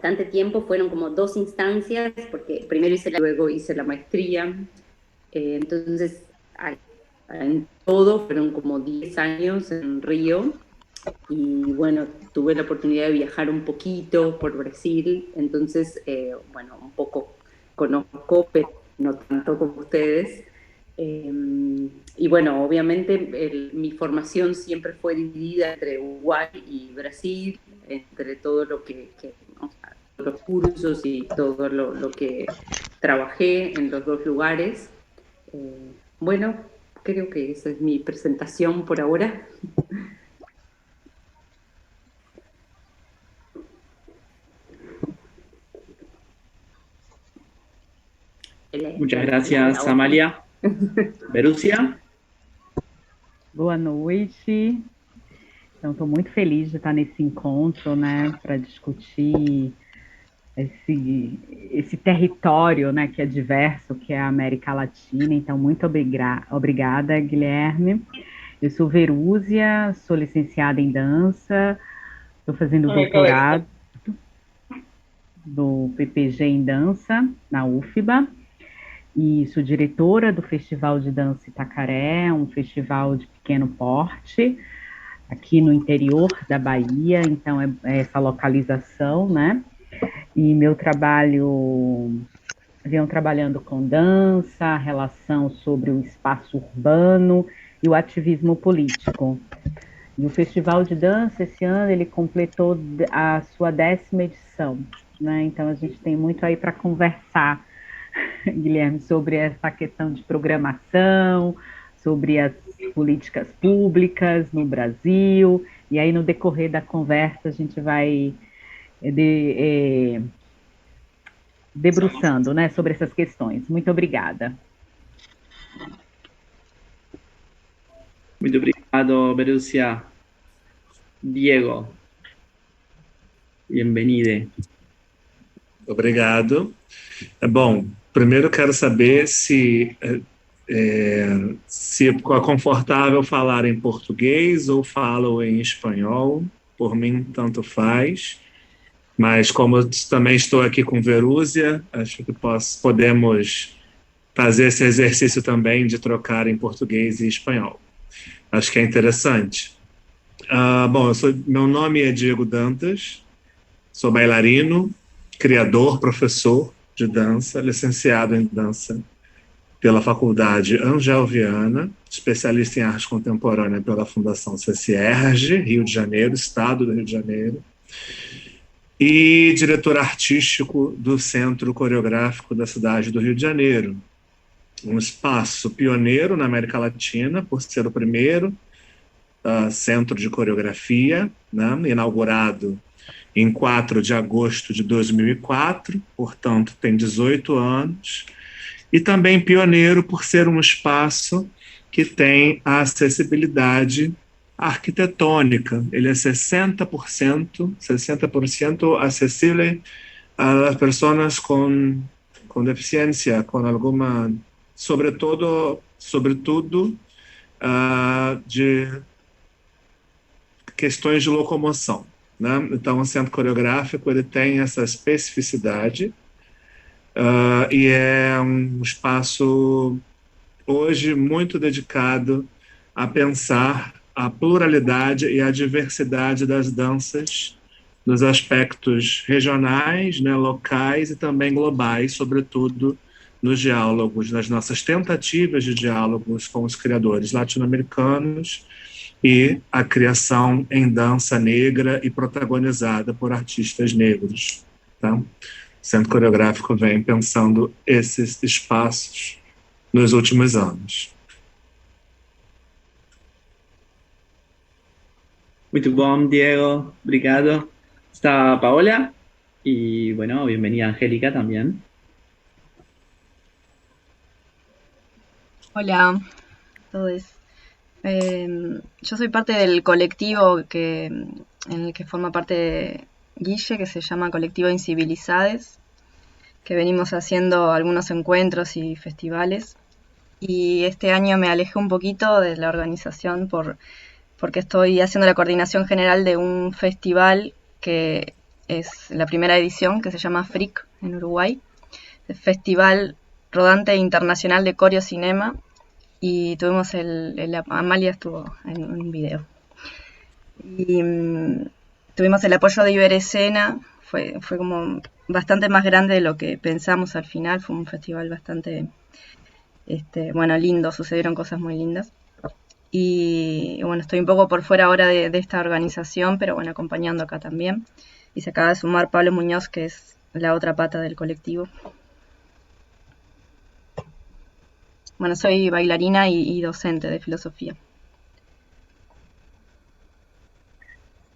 bastante tiempo, fueron como 2 instancias, porque primero luego hice la maestría, entonces en todo fueron como 10 años en Río, y bueno, tuve la oportunidad de viajar un poquito por Brasil, entonces, bueno, un poco conozco, pero no tanto como ustedes. Eh, y bueno, obviamente mi formación siempre fue dividida entre Uruguay y Brasil, entre todo lo o sea, los cursos y todo lo que trabajé en los dos lugares. Bueno, creo que esa es mi presentación por ahora. Muchas La gracias, otra. Amalia. Berúcia? Boa noite. Então, estou muito feliz de estar nesse encontro, né, para discutir esse território, né, que é diverso, que é a América Latina. Então, muito obrigada, Guilherme. Eu sou Verúzia, sou licenciada em dança, estou fazendo doutorado do PPG em dança, na UFBA, e sou diretora do Festival de Dança Itacaré, um festival de pequeno porte, aqui no interior da Bahia, então é essa localização, né? E meu trabalho, venho trabalhando com dança, relação sobre o espaço urbano e o ativismo político. E o Festival de Dança, esse ano, ele completou a sua 10ª edição, né? Então a gente tem muito aí para conversar, Guilherme, sobre essa questão de programação, sobre as políticas públicas no Brasil, e aí no decorrer da conversa a gente vai debruçando, né, sobre essas questões. Muito obrigada. Muito obrigado, Berúcia. Diego, bem-vindo. Obrigado. Bom, primeiro quero saber se é confortável falar em português ou falo em espanhol. Por mim, tanto faz. Mas como eu também estou aqui com Verúzia, acho que podemos fazer esse exercício também de trocar em português e espanhol. Acho que é interessante. Bom, meu nome é Diego Dantas, sou bailarino, criador, professor de dança, licenciado em dança pela Faculdade Angel Viana, especialista em arte contemporânea pela Fundação CCERJ, Rio de Janeiro, Estado do Rio de Janeiro, e diretor artístico do Centro Coreográfico da cidade do Rio de Janeiro, um espaço pioneiro na América Latina, por ser o primeiro centro de coreografia, né, inaugurado em 4 de agosto de 2004, portanto tem 18 anos, e também pioneiro por ser um espaço que tem a acessibilidade arquitetônica. Ele é 60% acessível a pessoas com deficiência, com alguma, sobretudo de questões de locomoção, né? Então, o centro coreográfico ele tem essa especificidade e é um espaço hoje muito dedicado a pensar a pluralidade e a diversidade das danças nos aspectos regionais, né, locais e também globais, sobretudo nos diálogos, nas nossas tentativas de diálogos com os criadores latino-americanos e a criação em dança negra e protagonizada por artistas negros. Tá? O Centro Coreográfico vem pensando esses espaços nos últimos anos. Muito bom, Diego. Obrigado. Está Paola. Y bueno, bienvenida Angélica también. Hola a todos. Yo soy parte del colectivo en el que forma parte Guille, que se llama Colectivo Incivilizades, que venimos haciendo algunos encuentros y festivales. Y este año me alejé un poquito de la organización porque estoy haciendo la coordinación general de un festival que es la primera edición que se llama FRIC en Uruguay, el Festival Rodante Internacional de Coreo Cinema, y tuvimos Amalia estuvo en un video. Y tuvimos el apoyo de Iberescena, fue como bastante más grande de lo que pensamos al final, fue un festival bastante lindo, sucedieron cosas muy lindas. Y bueno, estoy un poco por fuera ahora de esta organización, pero bueno, acompañando acá también. Y se acaba de sumar Pablo Muñoz, que es la otra pata del colectivo. Bueno, soy bailarina y docente de filosofía.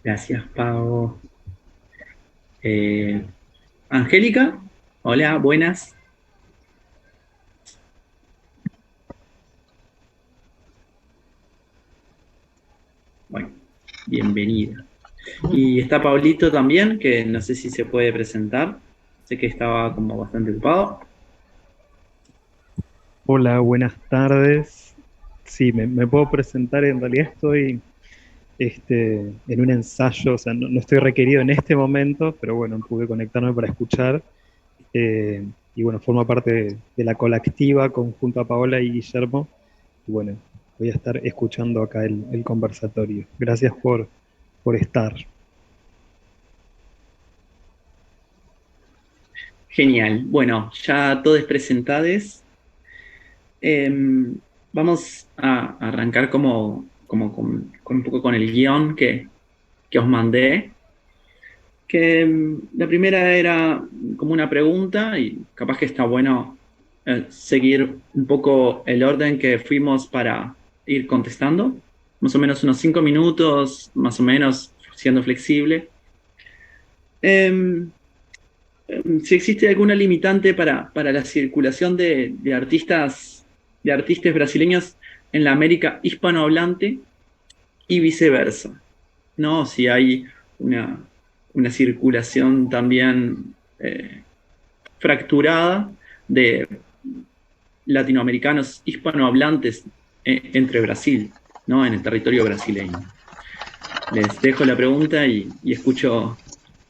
Gracias, Pau. Angélica, hola, buenas. Bueno, bienvenida. Y está Pablito también, que no sé si se puede presentar. Sé que estaba como bastante ocupado. Hola, buenas tardes. Sí, me puedo presentar. En realidad estoy en un ensayo, o sea, no estoy requerido en este momento, pero bueno, pude conectarme para escuchar. Y bueno, forma parte de la colectiva conjunto a Paola y Guillermo. Y bueno, voy a estar escuchando acá el conversatorio. Gracias por estar. Genial. Bueno, ya todos presentados. Vamos a arrancar como con un poco con el guión que os mandé. Que la primera era como una pregunta y capaz que está bueno seguir un poco el orden que fuimos para ir contestando. Más o menos unos 5 minutos, más o menos siendo flexible. Em, si existe alguna limitante para la circulación de artistas brasileños en la América hispanohablante y viceversa, ¿no? Si hay una circulación también fracturada de latinoamericanos hispanohablantes entre Brasil, ¿no? En el territorio brasileño. Les dejo la pregunta y escucho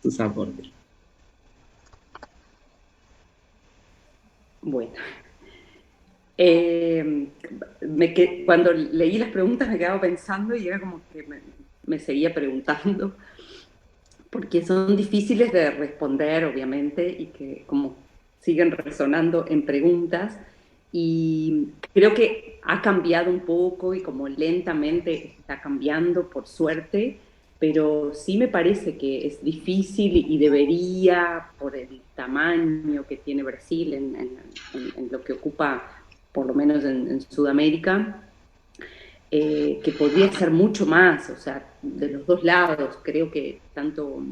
sus aportes. Bueno, cuando leí las preguntas me quedaba pensando y era como que me seguía preguntando, porque son difíciles de responder, obviamente, y que como siguen resonando en preguntas. Y creo que ha cambiado un poco y como lentamente está cambiando, por suerte, pero sí me parece que es difícil y debería, por el tamaño que tiene Brasil en lo que ocupa, por lo menos en Sudamérica, que podría ser mucho más, o sea, de los dos lados. Creo que tanto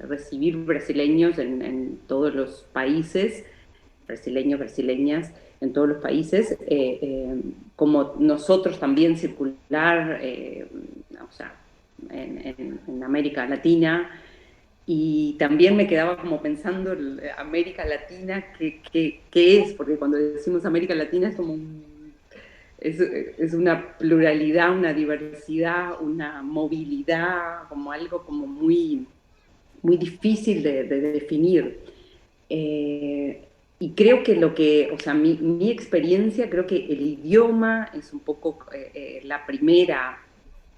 recibir brasileños en todos los países, brasileños, brasileñas, en todos los países, como nosotros también circular, o sea, en América Latina. Y también me quedaba como pensando, América Latina, ¿qué es? Porque cuando decimos América Latina es como es una pluralidad, una diversidad, una movilidad, como algo como muy, muy difícil de definir. Y creo que o sea, mi experiencia, creo que el idioma es un poco la primera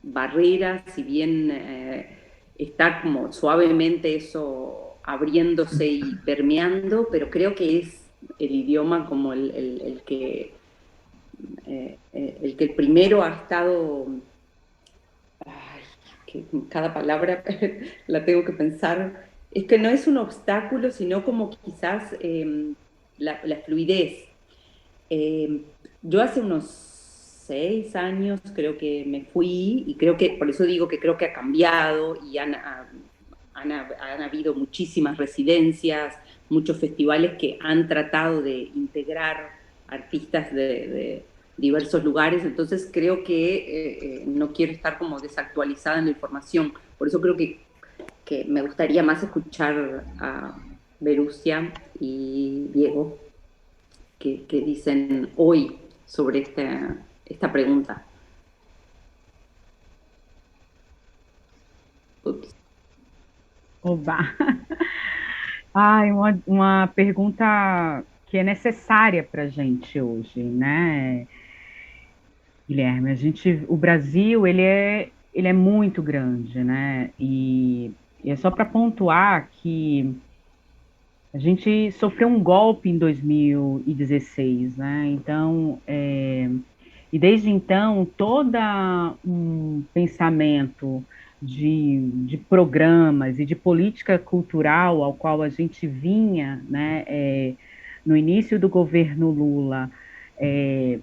barrera, si bien está como suavemente eso abriéndose y permeando, pero creo que es el idioma como el que el primero ha estado, ay, que cada palabra la tengo que pensar, es que no es un obstáculo, sino como quizás la fluidez. Eh, yo hace unos 6 años creo que me fui y creo que, por eso digo que creo que ha cambiado y han habido muchísimas residencias, muchos festivales que han tratado de integrar artistas de diversos lugares, entonces creo que no quiero estar como desactualizada en la información, por eso creo que me gustaría más escuchar a Verusia y Diego que dicen hoy sobre esta pregunta. Ups. Oba! Ai, uma pergunta que é necessária para a gente hoje, né, Guilherme? O Brasil, ele é muito grande, né? E é só para pontuar que a gente sofreu um golpe em 2016, né? Então, e desde então, todo um pensamento de programas e de política cultural ao qual a gente vinha, né, no início do governo Lula, é,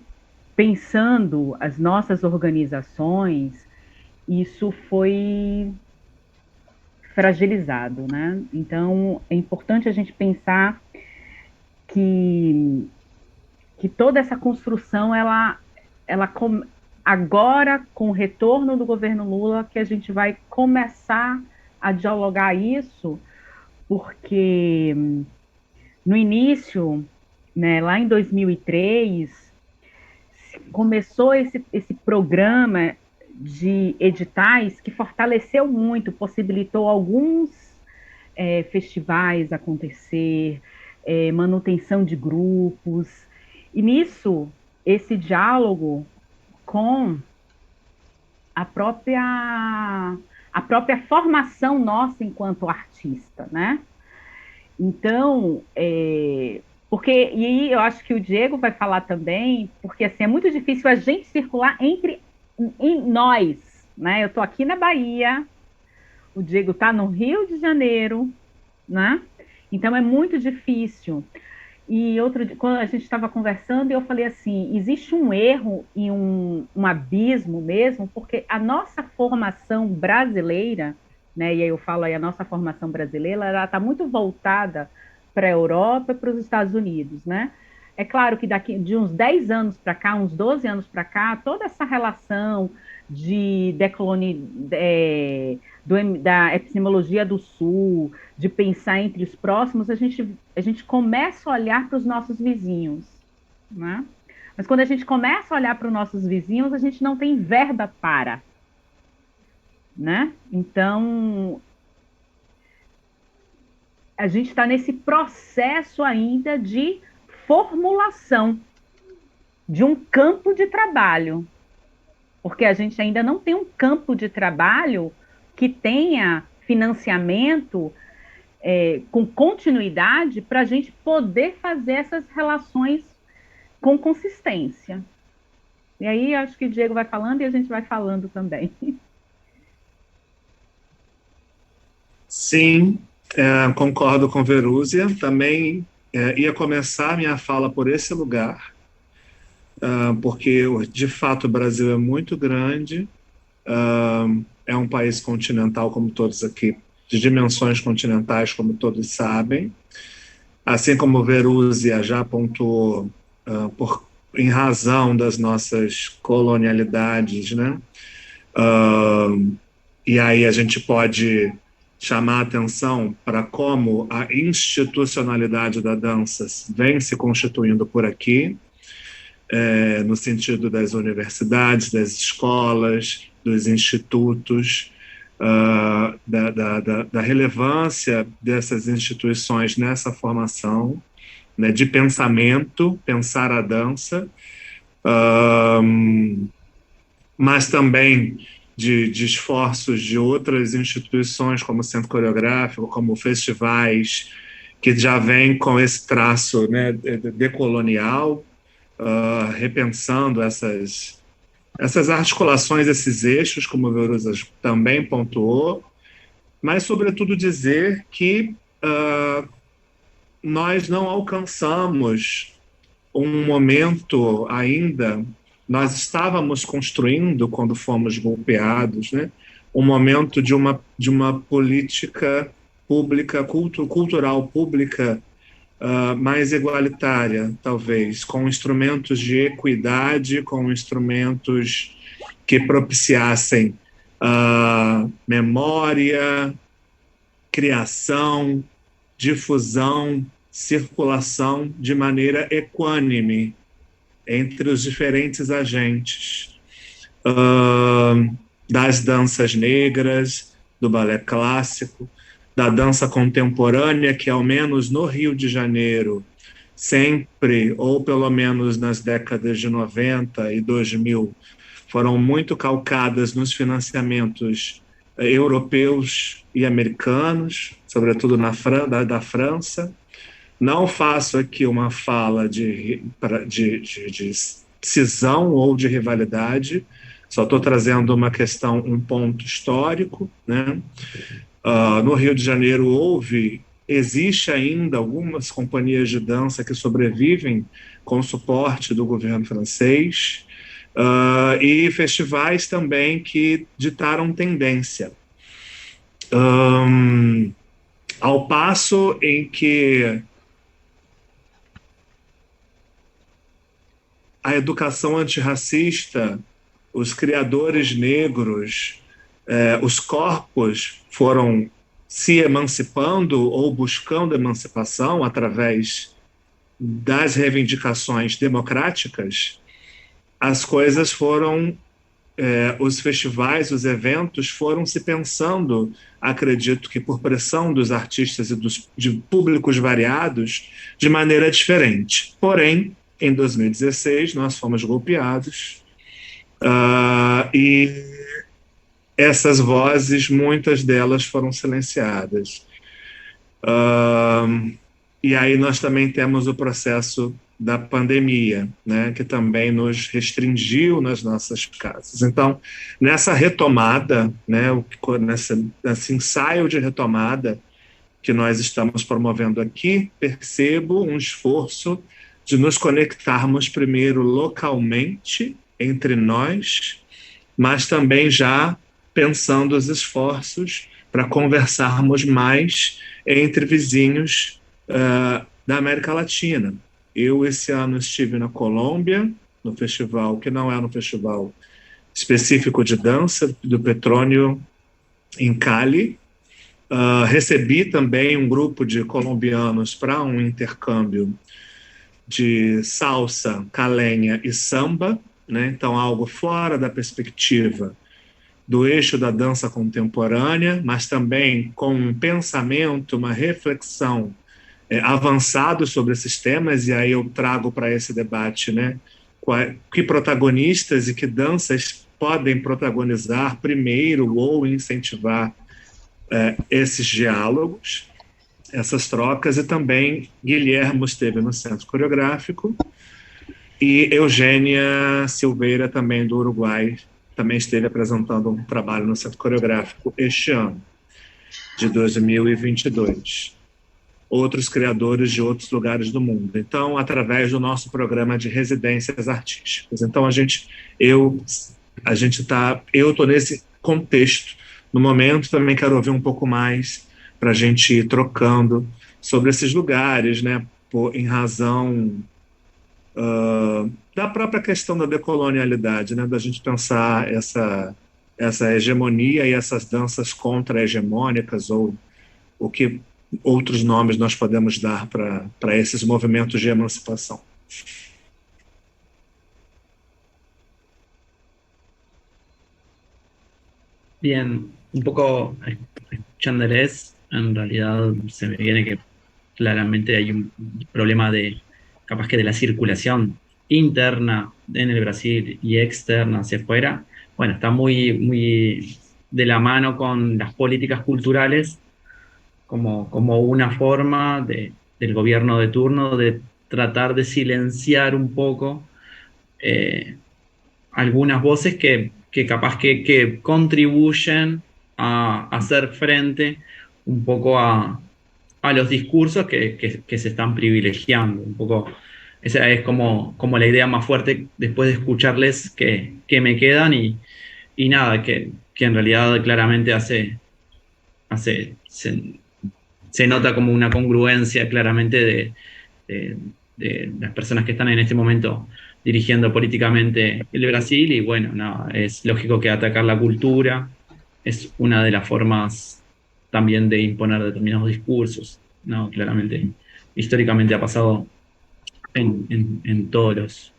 pensando as nossas organizações, isso foi fragilizado, né? Então, é importante a gente pensar que, que toda essa construção, agora, com o retorno do governo Lula, que a gente vai começar a dialogar isso, porque no início, né, lá em 2003, começou esse programa de editais que fortaleceu muito, possibilitou alguns festivais acontecer, manutenção de grupos, e nisso, esse diálogo com a própria formação nossa enquanto artista, né? Então, porque, e aí eu acho que o Diego vai falar também, porque assim, é muito difícil a gente circular em nós, né? Eu estou aqui na Bahia, o Diego está no Rio de Janeiro, né? Então é muito difícil. E quando a gente estava conversando, eu falei assim, existe um erro e um abismo mesmo, porque a nossa formação brasileira, né, e aí eu falo aí, a nossa formação brasileira, ela está muito voltada para a Europa e para os Estados Unidos, né? É claro que daqui de uns 10 anos para cá, uns 12 anos para cá, toda essa relação de da epistemologia do Sul, de pensar entre os próximos, a gente começa a olhar para os nossos vizinhos, né? Mas quando a gente começa a olhar para os nossos vizinhos, a gente não tem verba para, né? Então, a gente está nesse processo ainda de formulação de um campo de trabalho, porque a gente ainda não tem um campo de trabalho que tenha financiamento com continuidade para a gente poder fazer essas relações com consistência. E aí acho que o Diego vai falando e a gente vai falando também. Sim, concordo com Verúzia. Também ia começar a minha fala por esse lugar, porque de fato o Brasil é muito grande, é um país continental, como todos aqui, de dimensões continentais, como todos sabem. Assim como Verúzia já pontuou, em razão das nossas colonialidades, né? E aí a gente pode chamar a atenção para como a institucionalidade da dança vem se constituindo por aqui, no sentido das universidades, das escolas, dos institutos, da relevância dessas instituições nessa formação, né, de pensamento, pensar a dança, mas também de esforços de outras instituições, como o Centro Coreográfico, como festivais, que já vêm com esse traço, né, decolonial, repensando essas articulações, esses eixos, como o Veruza também pontuou, mas, sobretudo, dizer que nós não alcançamos um momento ainda, nós estávamos construindo, quando fomos golpeados, né, um momento de uma política pública, cultural pública, mais igualitária, talvez, com instrumentos de equidade, com instrumentos que propiciassem memória, criação, difusão, circulação de maneira equânime entre os diferentes agentes das danças negras, do balé clássico, da dança contemporânea, que ao menos no Rio de Janeiro, sempre, ou pelo menos nas décadas de 90 e 2000, foram muito calcadas nos financiamentos europeus e americanos, sobretudo da França. Não faço aqui uma fala de cisão ou de rivalidade, só estou trazendo uma questão, um ponto histórico, né? No Rio de Janeiro existe ainda algumas companhias de dança que sobrevivem com suporte do governo francês, e festivais também que ditaram tendência. Ao passo em que a educação antirracista, os criadores negros, os corpos foram se emancipando ou buscando emancipação através das reivindicações democráticas, as coisas foram, os festivais, os eventos foram se pensando, acredito que por pressão dos artistas e de públicos variados, de maneira diferente. Porém, em 2016, nós fomos golpeados, e essas vozes, muitas delas foram silenciadas. E aí nós também temos o processo da pandemia, né, que também nos restringiu nas nossas casas. Então, nessa retomada, né, nesse ensaio de retomada que nós estamos promovendo aqui, percebo um esforço de nos conectarmos primeiro localmente entre nós, mas também já pensando os esforços para conversarmos mais entre vizinhos da América Latina. Eu, esse ano, estive na Colômbia, no festival, que não é um festival específico de dança, do Petróleo, em Cali. Recebi também um grupo de colombianos para um intercâmbio de salsa, calenha e samba, né? Então, algo fora da perspectiva do eixo da dança contemporânea, mas também com um pensamento, uma reflexão avançado sobre esses temas, e aí eu trago para esse debate, né, que protagonistas e que danças podem protagonizar primeiro ou incentivar esses diálogos, essas trocas, e também Guilhermo esteve no Centro Coreográfico, e Eugênia Silveira, também do Uruguai, também esteve apresentando um trabalho no Centro Coreográfico este ano, de 2022. Outros criadores de outros lugares do mundo. Então, através do nosso programa de residências artísticas. Então, eu estou nesse contexto. No momento, também quero ouvir um pouco mais para a gente ir trocando sobre esses lugares, né, em razão da própria questão da decolonialidade, né, da gente pensar essa hegemonia e essas danças contra-hegemônicas, ou o que outros nomes nós podemos dar para esses movimentos de emancipação. Bien, un poco escuchándoles, en realidad se me viene que claramente hay un problema capaz que de la circulación interna en el Brasil y externa hacia afuera. Bueno, está muy, muy de la mano con las políticas culturales como una forma del gobierno de turno de tratar de silenciar un poco algunas voces que capaz que contribuyen a hacer frente un poco a los discursos que se están privilegiando. Un poco, esa es como la idea más fuerte después de escucharles que me quedan, y nada, que en realidad claramente se nota como una congruencia claramente de las personas que están en este momento dirigiendo políticamente el Brasil, y bueno, nada, es lógico que atacar la cultura es una de las formas también de imponer determinados discursos, ¿no? Claramente, históricamente ha pasado en todos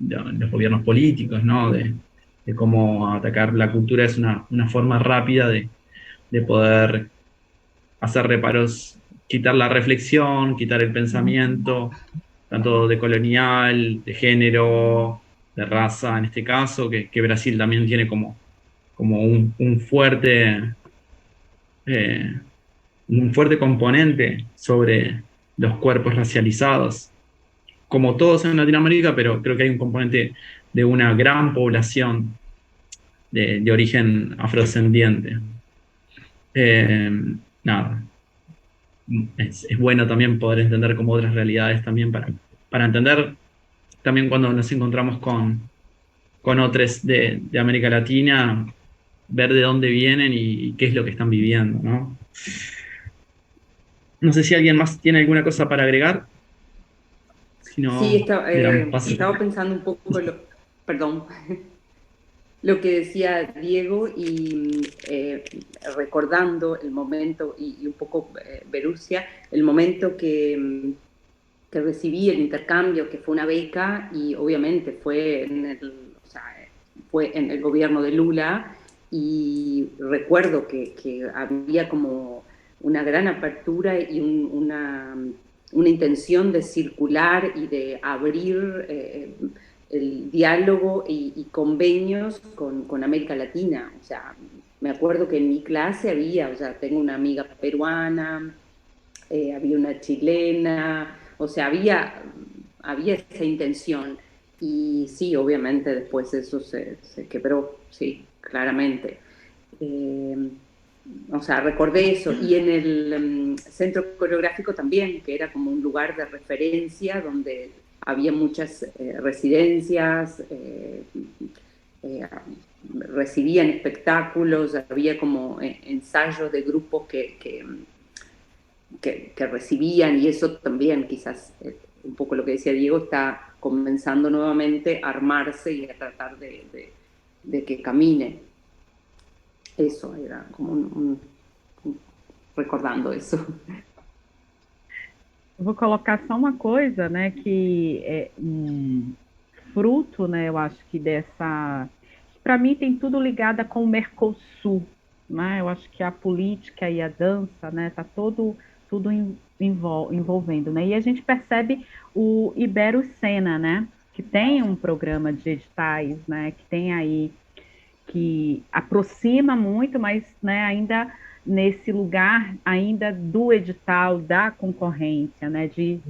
los gobiernos políticos, ¿no? De cómo atacar la cultura es una forma rápida de poder hacer reparos, quitar la reflexión, quitar el pensamiento, tanto de colonial, de género, de raza en este caso, que Brasil también tiene como eh, un fuerte componente sobre los cuerpos racializados, como todos en Latinoamérica, pero creo que hay un componente de una gran población de origen afrodescendiente. Nada, es bueno también poder entender como otras realidades también para entender también cuando nos encontramos con otros de América Latina, ver de dónde vienen y qué es lo que están viviendo, ¿no? No sé si alguien más tiene alguna cosa para agregar. Si no, Sí, estaba pensando un poco, perdón, lo que decía Diego y recordando el momento y un poco Verusia, el momento que recibí el intercambio, que fue una beca y obviamente fue fue en el gobierno de Lula, y recuerdo que había como una gran apertura y una intención de circular y de abrir el diálogo y convenios con América Latina. O sea, me acuerdo que en mi clase había, o sea, tengo una amiga peruana, había una chilena, o sea, había esa intención. Y sí, obviamente después eso se quebró, sí, claramente. Eh, o sea, recordé eso. Y en el centro coreográfico también, que era como un lugar de referencia donde había muchas residencias, recibían espectáculos, había como ensayos de grupos que recibían, y eso también quizás, un poco lo que decía Diego, está comenzando nuevamente a armarse y a tratar de que camine. Eso era como recordando isso. Eu vou colocar só uma coisa, né, que é fruto, né, eu acho que dessa... Para mim tem tudo ligado com o Mercosul, né, eu acho que a política e a dança, né, tá tudo envolvendo, né, e a gente percebe o Iberoscena, né, que tem um programa de editais, né, que tem aí, que aproxima muito, mas, né, ainda nesse lugar ainda do edital, da concorrência, né, de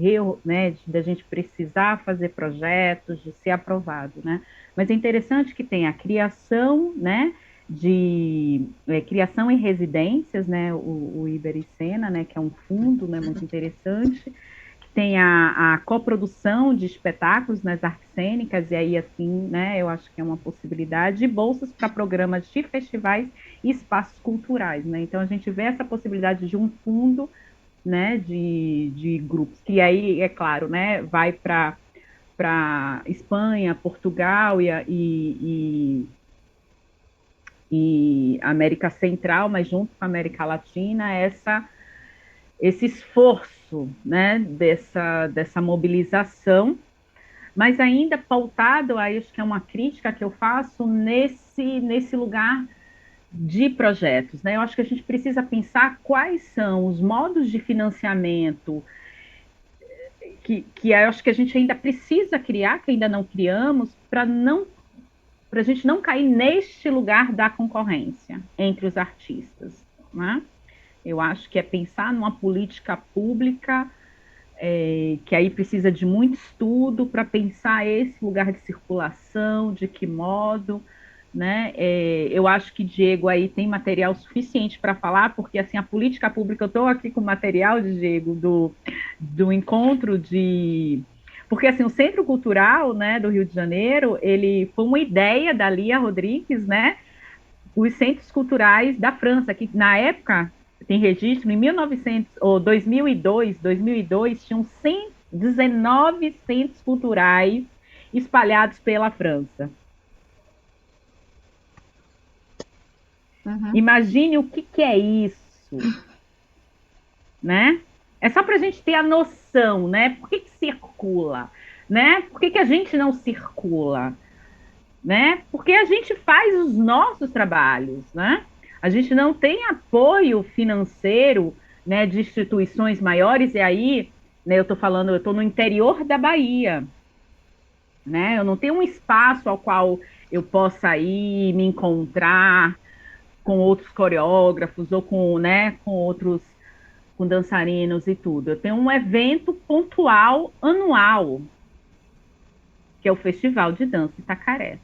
a gente precisar fazer projetos, de ser aprovado, né, mas é interessante que tem a criação, né, criação em residências, né, o Iberoscena, né, que é um fundo, né, muito interessante, tem a coprodução de espetáculos nas artes cênicas, e aí, assim, né, eu acho que é uma possibilidade, de bolsas para programas de festivais e espaços culturais, né, então a gente vê essa possibilidade de um fundo, né, de grupos, que aí, é claro, né, vai para Espanha, Portugal e América Central, mas junto com a América Latina, esse esforço, né, dessa mobilização, mas ainda pautado, aí acho que é uma crítica que eu faço nesse lugar de projetos, né? Eu acho que a gente precisa pensar quais são os modos de financiamento que eu acho que a gente ainda precisa criar, que ainda não criamos, para a gente não cair neste lugar da concorrência entre os artistas, né? Eu acho que é pensar numa política pública que aí precisa de muito estudo para pensar esse lugar de circulação, de que modo, né? Eu acho que Diego aí tem material suficiente para falar, porque assim, a política pública, eu estou aqui com material de Diego do encontro porque assim, o Centro Cultural, né, do Rio de Janeiro, ele foi uma ideia da Lia Rodrigues, né? Os centros culturais da França, que na época tem registro, em 2002, tinham 119 centros culturais espalhados pela França. Uhum. Imagine o que é isso, né? É só para a gente ter a noção, né? Por que circula, né? Por que a gente não circula, né? Porque a gente faz os nossos trabalhos, né? A gente não tem apoio financeiro, né, de instituições maiores, e aí, né, eu estou no interior da Bahia, né? Eu não tenho um espaço ao qual eu possa ir me encontrar com outros coreógrafos ou com, né, com outros, com dançarinos e tudo. Eu tenho um evento pontual anual, que é o Festival de Dança Itacaré.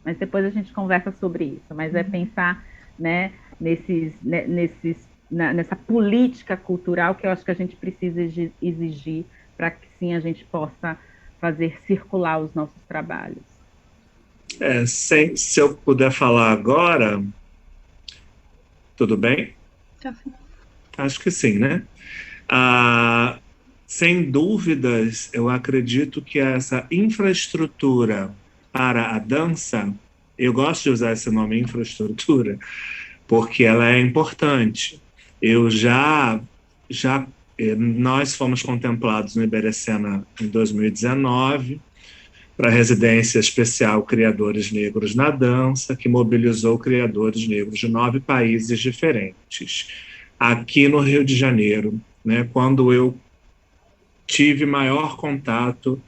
Mas depois a gente conversa sobre isso. Mas é pensar, né, nessa política cultural que eu acho que a gente precisa exigir para que sim a gente possa fazer circular os nossos trabalhos. Se eu puder falar agora, tudo bem? Acho que sim, né? Sem dúvidas, eu acredito que essa infraestrutura para a dança, eu gosto de usar esse nome infraestrutura, porque ela é importante. Nós fomos contemplados no Iberescena em 2019 para a residência especial Criadores Negros na Dança, que mobilizou criadores negros de 9 países diferentes. Aqui no Rio de Janeiro, né, quando eu tive maior contato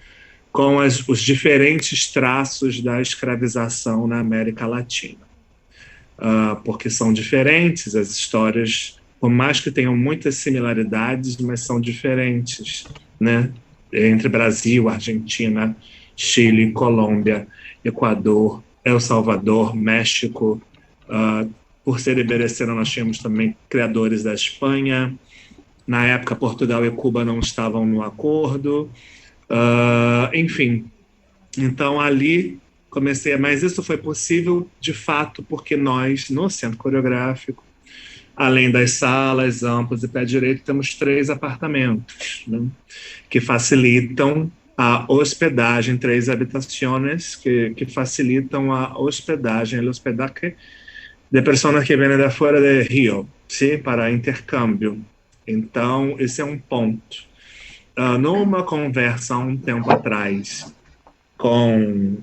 com os diferentes traços da escravização na América Latina. Porque são diferentes as histórias, por mais que tenham muitas similaridades, mas são diferentes, né? Entre Brasil, Argentina, Chile, Colômbia, Equador, El Salvador, México. Por ser iberescena, nós tínhamos também criadores da Espanha. Na época, Portugal e Cuba não estavam no acordo. Enfim, então ali comecei, mas isso foi possível de fato porque nós, no Centro Coreográfico, além das salas amplas e pé direito, temos 3 apartamentos, né, que facilitam a hospedagem, 3 habitaciones que facilitam a hospedagem, o hospedaje de pessoas que vêm de fora de Rio, ¿sí? Para intercâmbio. Então, esse é um ponto. Numa conversa há um tempo atrás com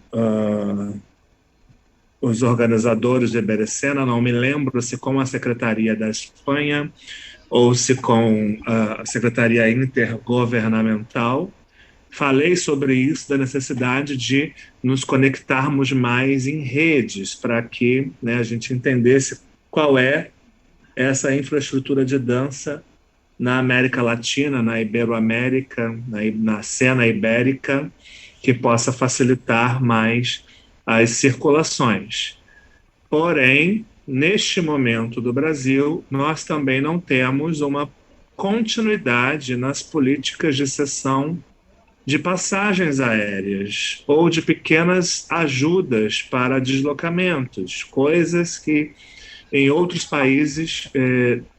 os organizadores de Iberescena, não me lembro se com a Secretaria da Espanha ou se com a Secretaria Intergovernamental, falei sobre isso, da necessidade de nos conectarmos mais em redes, para que, né, a gente entendesse qual é essa infraestrutura de dança na América Latina, na Iberoamérica, na cena ibérica, que possa facilitar mais as circulações. Porém, neste momento do Brasil, nós também não temos uma continuidade nas políticas de cessão de passagens aéreas ou de pequenas ajudas para deslocamentos, coisas que em outros países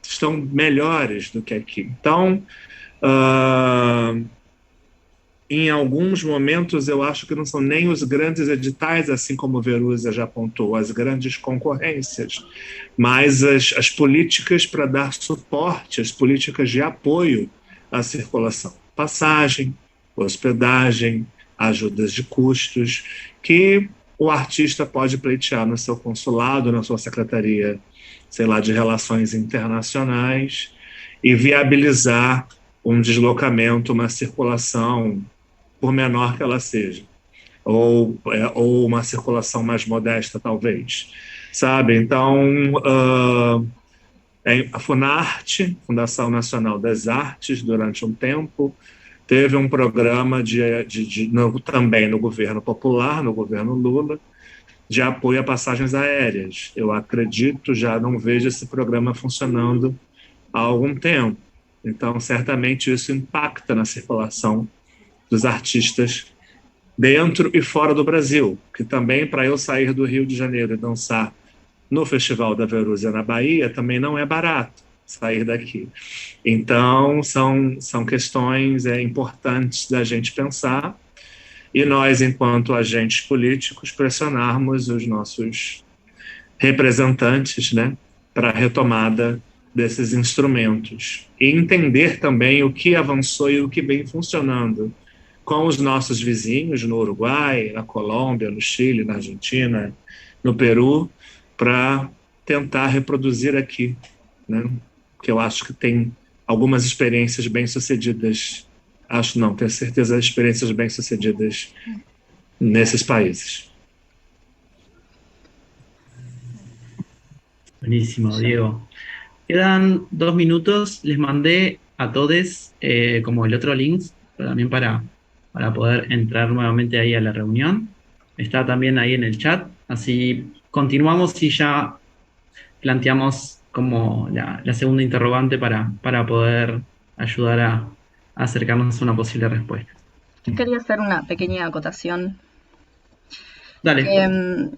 estão melhores do que aqui. Então, em alguns momentos, eu acho que não são nem os grandes editais, assim como Verúzia já apontou, as grandes concorrências, mas as políticas para dar suporte, as políticas de apoio à circulação. Passagem, hospedagem, ajudas de custos, que o artista pode pleitear no seu consulado, na sua secretaria, sei lá, de relações internacionais, e viabilizar um deslocamento, uma circulação, por menor que ela seja, ou uma circulação mais modesta, talvez, sabe? Então, a Funarte, Fundação Nacional das Artes, durante um tempo, teve um programa também no governo popular, no governo Lula, de apoio a passagens aéreas. Eu acredito, já não vejo esse programa funcionando há algum tempo. Então, certamente isso impacta na circulação dos artistas dentro e fora do Brasil, que também, para eu sair do Rio de Janeiro e dançar no Festival da Verúzia na Bahia, também não é barato sair daqui. Então, são questões importantes da gente pensar, e nós, enquanto agentes políticos, pressionarmos os nossos representantes, né, para a retomada desses instrumentos. E entender também o que avançou e o que vem funcionando com os nossos vizinhos no Uruguai, na Colômbia, no Chile, na Argentina, no Peru, para tentar reproduzir aqui, né? Que eu acho que tem algumas experiências bem-sucedidas, acho não, tenho certeza, experiências bem-sucedidas nesses países. Buenísimo, Diego. Quedan 2 minutos. Les mandé a todos como el otro link también para poder entrar nuevamente ahí a la reunión. Está también ahí en el chat. Así continuamos y ya planteamos como la segunda interrogante para poder ayudar a acercarnos a una posible respuesta. Yo quería hacer una pequeña acotación. Dale.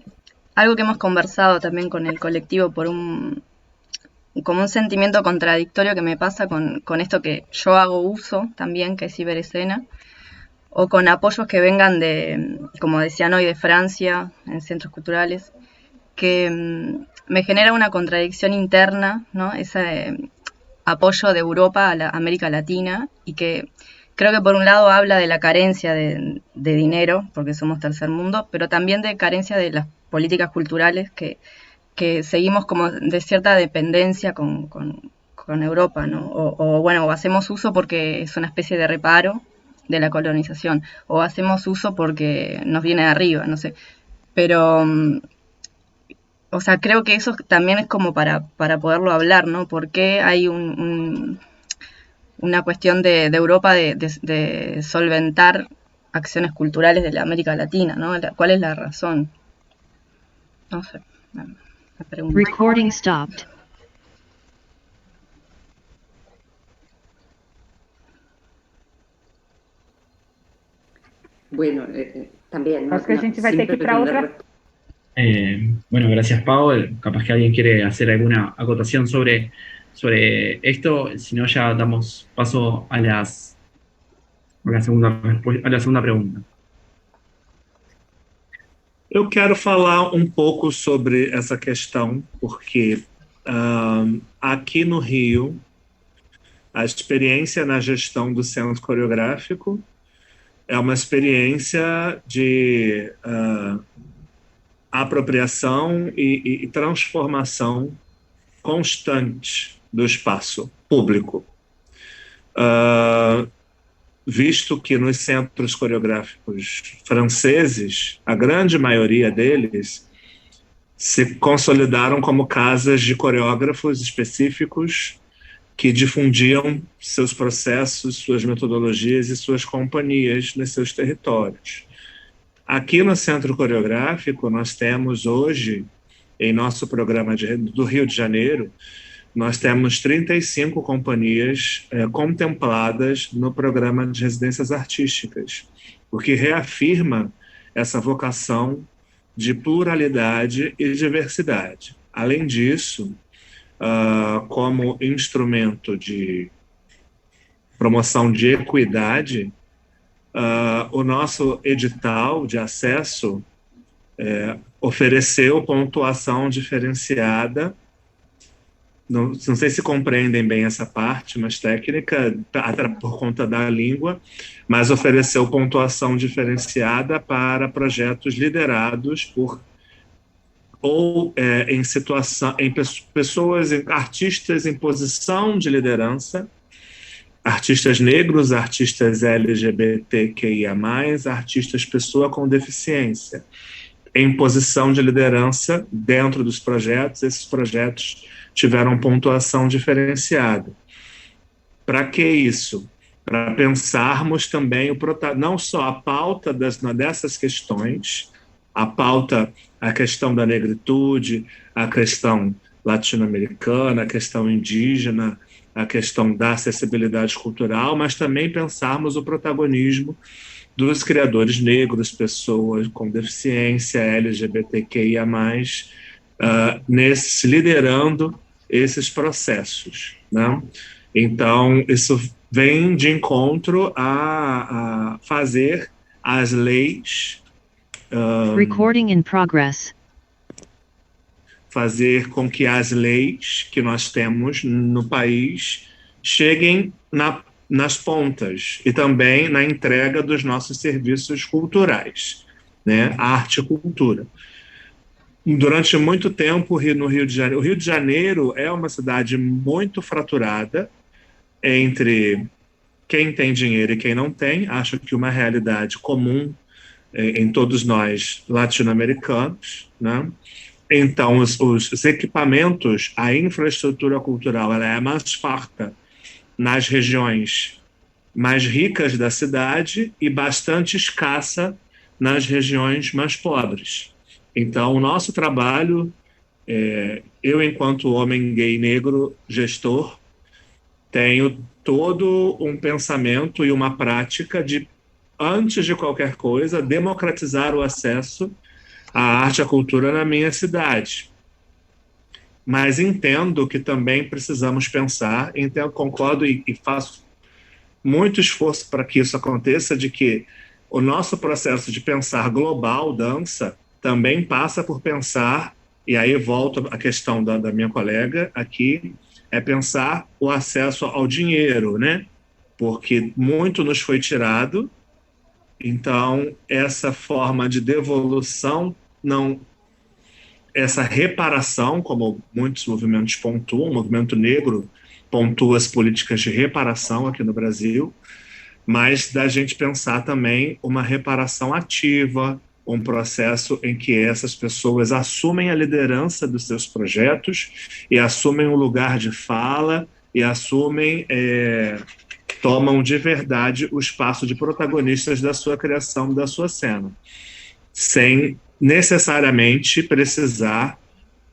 Algo que hemos conversado también con el colectivo como un sentimiento contradictorio que me pasa con esto que yo hago uso también, que es ciberescena, o con apoyos que vengan de, como decían hoy, de Francia, en centros culturales, que me genera una contradicción interna, ¿no? Ese apoyo de Europa a la América Latina, y que creo que por un lado habla de la carencia de dinero, porque somos tercer mundo, pero también de carencia de las políticas culturales que seguimos como de cierta dependencia con Europa, ¿no? O hacemos uso porque es una especie de reparo de la colonización, o hacemos uso porque nos viene de arriba, no sé. Pero, o sea, creo que eso también es como para poderlo hablar, ¿no? Porque hay una cuestión de Europa de solventar acciones culturales de la América Latina, ¿no? ¿Cuál es la razón? No sé. Recording stopped. Bueno, también. Acho que a gente vai ter que ir para outra. Bueno, gracias, Pau. Capaz que alguien quiere hacer alguna acotación sobre esto. Si no, ya damos paso a la segunda pregunta. Eu quero falar um pouco sobre essa questão, porque aqui no Rio, a experiência na gestão do Centro Coreográfico é uma experiência de apropriação e transformação constante do espaço público. Visto que nos centros coreográficos franceses, a grande maioria deles se consolidaram como casas de coreógrafos específicos que difundiam seus processos, suas metodologias e suas companhias nos seus territórios. Aqui no Centro Coreográfico, nós temos hoje, em nosso programa do Rio de Janeiro, nós temos 35 companhias contempladas no programa de residências artísticas, o que reafirma essa vocação de pluralidade e diversidade. Além disso, como instrumento de promoção de equidade, o nosso edital de acesso ofereceu pontuação diferenciada. Não sei se compreendem bem essa parte mais técnica, por conta da língua, mas ofereceu pontuação diferenciada para projetos liderados por em pessoas, artistas em posição de liderança, artistas negros, artistas LGBTQIA+, artistas pessoa com deficiência, em posição de liderança dentro dos projetos. Esses projetos tiveram pontuação diferenciada. Para que isso? Para pensarmos também não só a pauta dessas questões, a questão da negritude, a questão latino-americana, a questão indígena, a questão da acessibilidade cultural, mas também pensarmos o protagonismo dos criadores negros, pessoas com deficiência, LGBTQIA+, liderando esses processos, né? Então, isso vem de encontro a fazer as leis... Recording in progress. Fazer com que as leis que nós temos no país cheguem nas pontas e também na entrega dos nossos serviços culturais, né? Arte e cultura. Durante muito tempo no Rio de Janeiro, o Rio de Janeiro é uma cidade muito fraturada, entre quem tem dinheiro e quem não tem. Acho que uma realidade comum em todos nós latino-americanos, né? Então, os equipamentos, a infraestrutura cultural, ela é mais farta nas regiões mais ricas da cidade e bastante escassa nas regiões mais pobres. Então, o nosso trabalho, eu, enquanto homem gay negro gestor, tenho todo um pensamento e uma prática de, antes de qualquer coisa, democratizar o acesso à arte e à cultura na minha cidade. Mas entendo que também precisamos pensar, então concordo e faço muito esforço para que isso aconteça, de que o nosso processo de pensar global dança também passa por pensar, e aí volto à questão da minha colega aqui, é pensar o acesso ao dinheiro, né? Porque muito nos foi tirado, então essa forma de devolução, não, essa reparação, como muitos movimentos pontuam, o movimento negro pontua as políticas de reparação aqui no Brasil, mas da gente pensar também uma reparação ativa, um processo em que essas pessoas assumem a liderança dos seus projetos e assumem o lugar de fala e assumem, tomam de verdade o espaço de protagonistas da sua criação, da sua cena, sem necessariamente precisar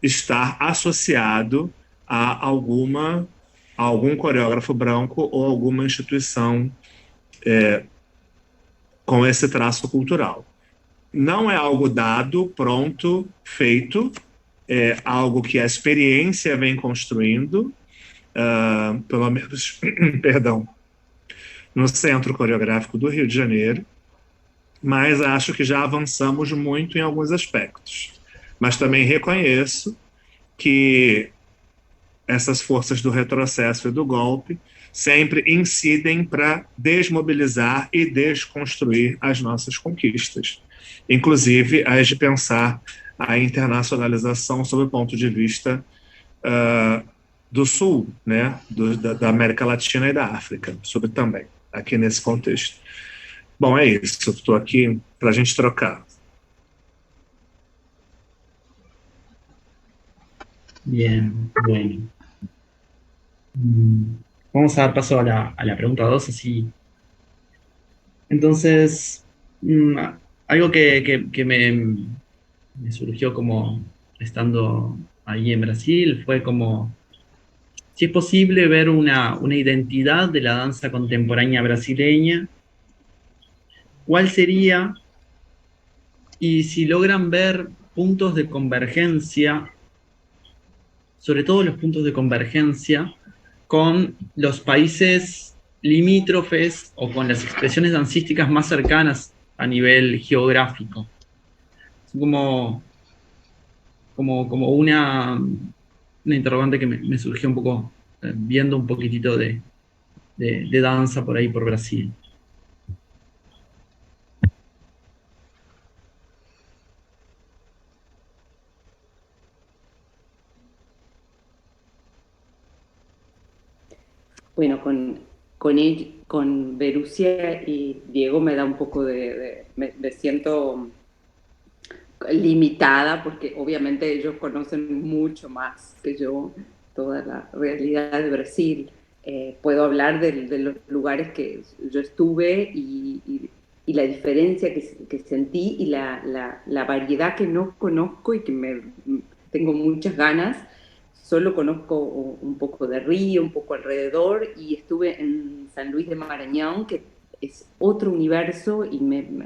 estar associado a algum coreógrafo branco ou alguma instituição com esse traço cultural. Não é algo dado, pronto, feito, é algo que a experiência vem construindo, pelo menos, perdão, no Centro Coreográfico do Rio de Janeiro, mas acho que já avançamos muito em alguns aspectos. Mas também reconheço que essas forças do retrocesso e do golpe sempre incidem para desmobilizar e desconstruir as nossas conquistas, inclusive as de pensar a internacionalização sob o ponto de vista do Sul, né, da América Latina e da África, sobre também, aqui nesse contexto. Bom, é isso, estou aqui para a gente trocar. Bien, bueno. Vamos a dar paso a la pregunta 2, así. Entonces, algo que me surgió como estando ahí en Brasil fue como si es posible ver una identidad de la danza contemporánea brasileña, cuál sería, y si logran ver puntos de convergencia, sobre todo los puntos de convergencia con los países limítrofes o con las expresiones dancísticas más cercanas a nivel geográfico. Como una interrogante que me surgió un poco viendo un poquitito de danza por ahí por Brasil. Bueno, con Verusia y Diego me da un poco me siento limitada porque obviamente ellos conocen mucho más que yo toda la realidad de Brasil. Puedo hablar de los lugares que yo estuve y la diferencia que sentí y la variedad que no conozco y que tengo muchas ganas. Solo conozco un poco de Río, un poco alrededor, y estuve en San Luis de Marañón, que es otro universo, y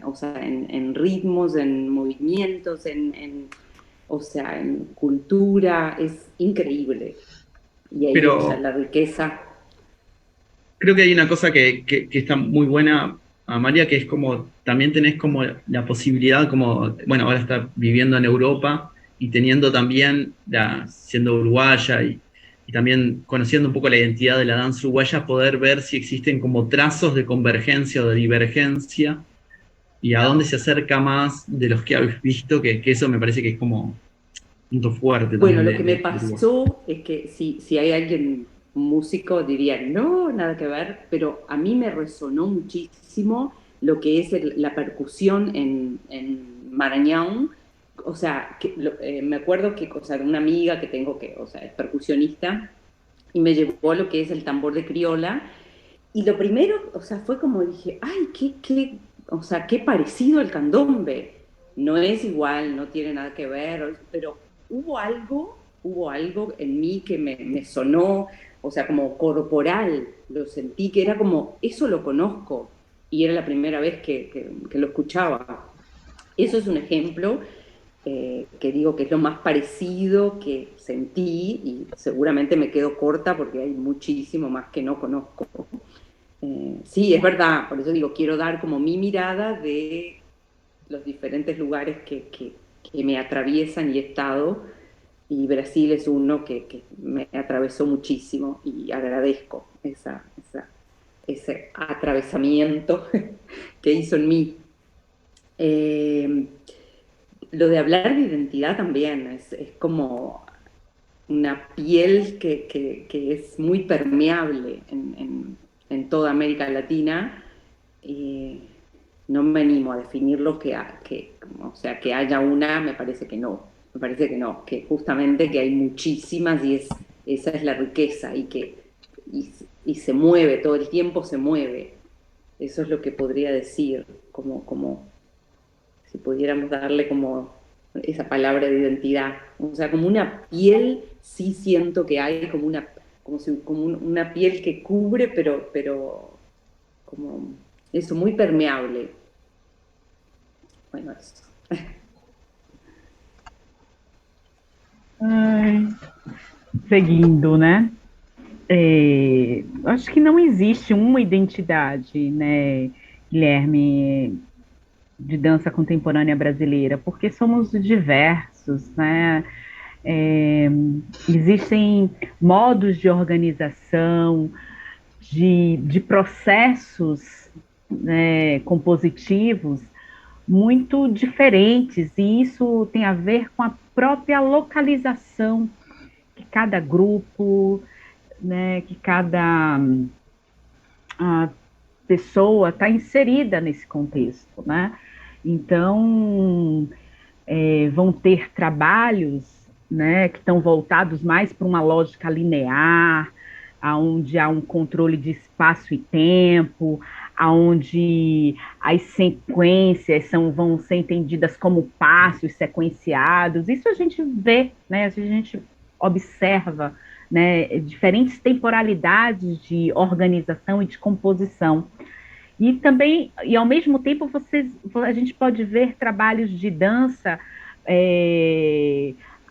o sea, en ritmos, en movimientos, o sea, en cultura, es increíble. Y ahí, Pero, o sea, la riqueza. Creo que hay una cosa que está muy buena, María, que es como, también tenés como la posibilidad, como, bueno, ahora está viviendo en Europa, y teniendo también, siendo uruguaya y también conociendo un poco la identidad de la danza uruguaya, poder ver si existen como trazos de convergencia o de divergencia y a dónde se acerca más de los que habéis visto, que eso me parece que es como punto fuerte. Bueno, lo que me pasó es que si hay alguien músico diría, no, nada que ver, pero a mí me resonó muchísimo lo que es la percusión en Maranhão. O sea, me acuerdo que, o sea, una amiga que tengo que, o sea, es percusionista, y me llevó a lo que es el tambor de criolla, y lo primero, o sea, fue como dije, ay, o sea, qué parecido al candombe. No es igual, no tiene nada que ver, pero hubo algo en mí que me sonó, o sea, como corporal, lo sentí, que era como, eso lo conozco, y era la primera vez que lo escuchaba. Eso es un ejemplo que digo que es lo más parecido que sentí, y seguramente me quedo corta porque hay muchísimo más que no conozco. Sí, es verdad, por eso digo, quiero dar como mi mirada de los diferentes lugares que me atraviesan y he estado, y Brasil es uno que me atravesó muchísimo y agradezco ese atravesamiento que hizo en mí. Lo de hablar de identidad también es como una piel que es muy permeable en toda América Latina. No me animo a definirlo o sea, que haya una, me parece que no, que justamente que hay muchísimas, y esa es la riqueza, y se mueve, todo el tiempo se mueve. Eso es lo que podría decir, como si pudiéramos darle como esa palabra de identidad. O sea, como una piel, sí siento que hay como una piel que cubre, pero como eso, muy permeable. Bueno, eso. Seguindo, né? Acho que não existe uma identidade, né, Guilherme, de dança contemporânea brasileira, porque somos diversos, né? Existem modos de organização, de processos, né, compositivos muito diferentes, e isso tem a ver com a própria localização que cada grupo, né, que cada pessoa está inserida nesse contexto, né? Então, vão ter trabalhos, né, que estão voltados mais para uma lógica linear, onde há um controle de espaço e tempo, onde as sequências vão ser entendidas como passos sequenciados. Isso a gente vê, né, a gente observa, né, diferentes temporalidades de organização e de composição. E também, e ao mesmo tempo, a gente pode ver trabalhos de dança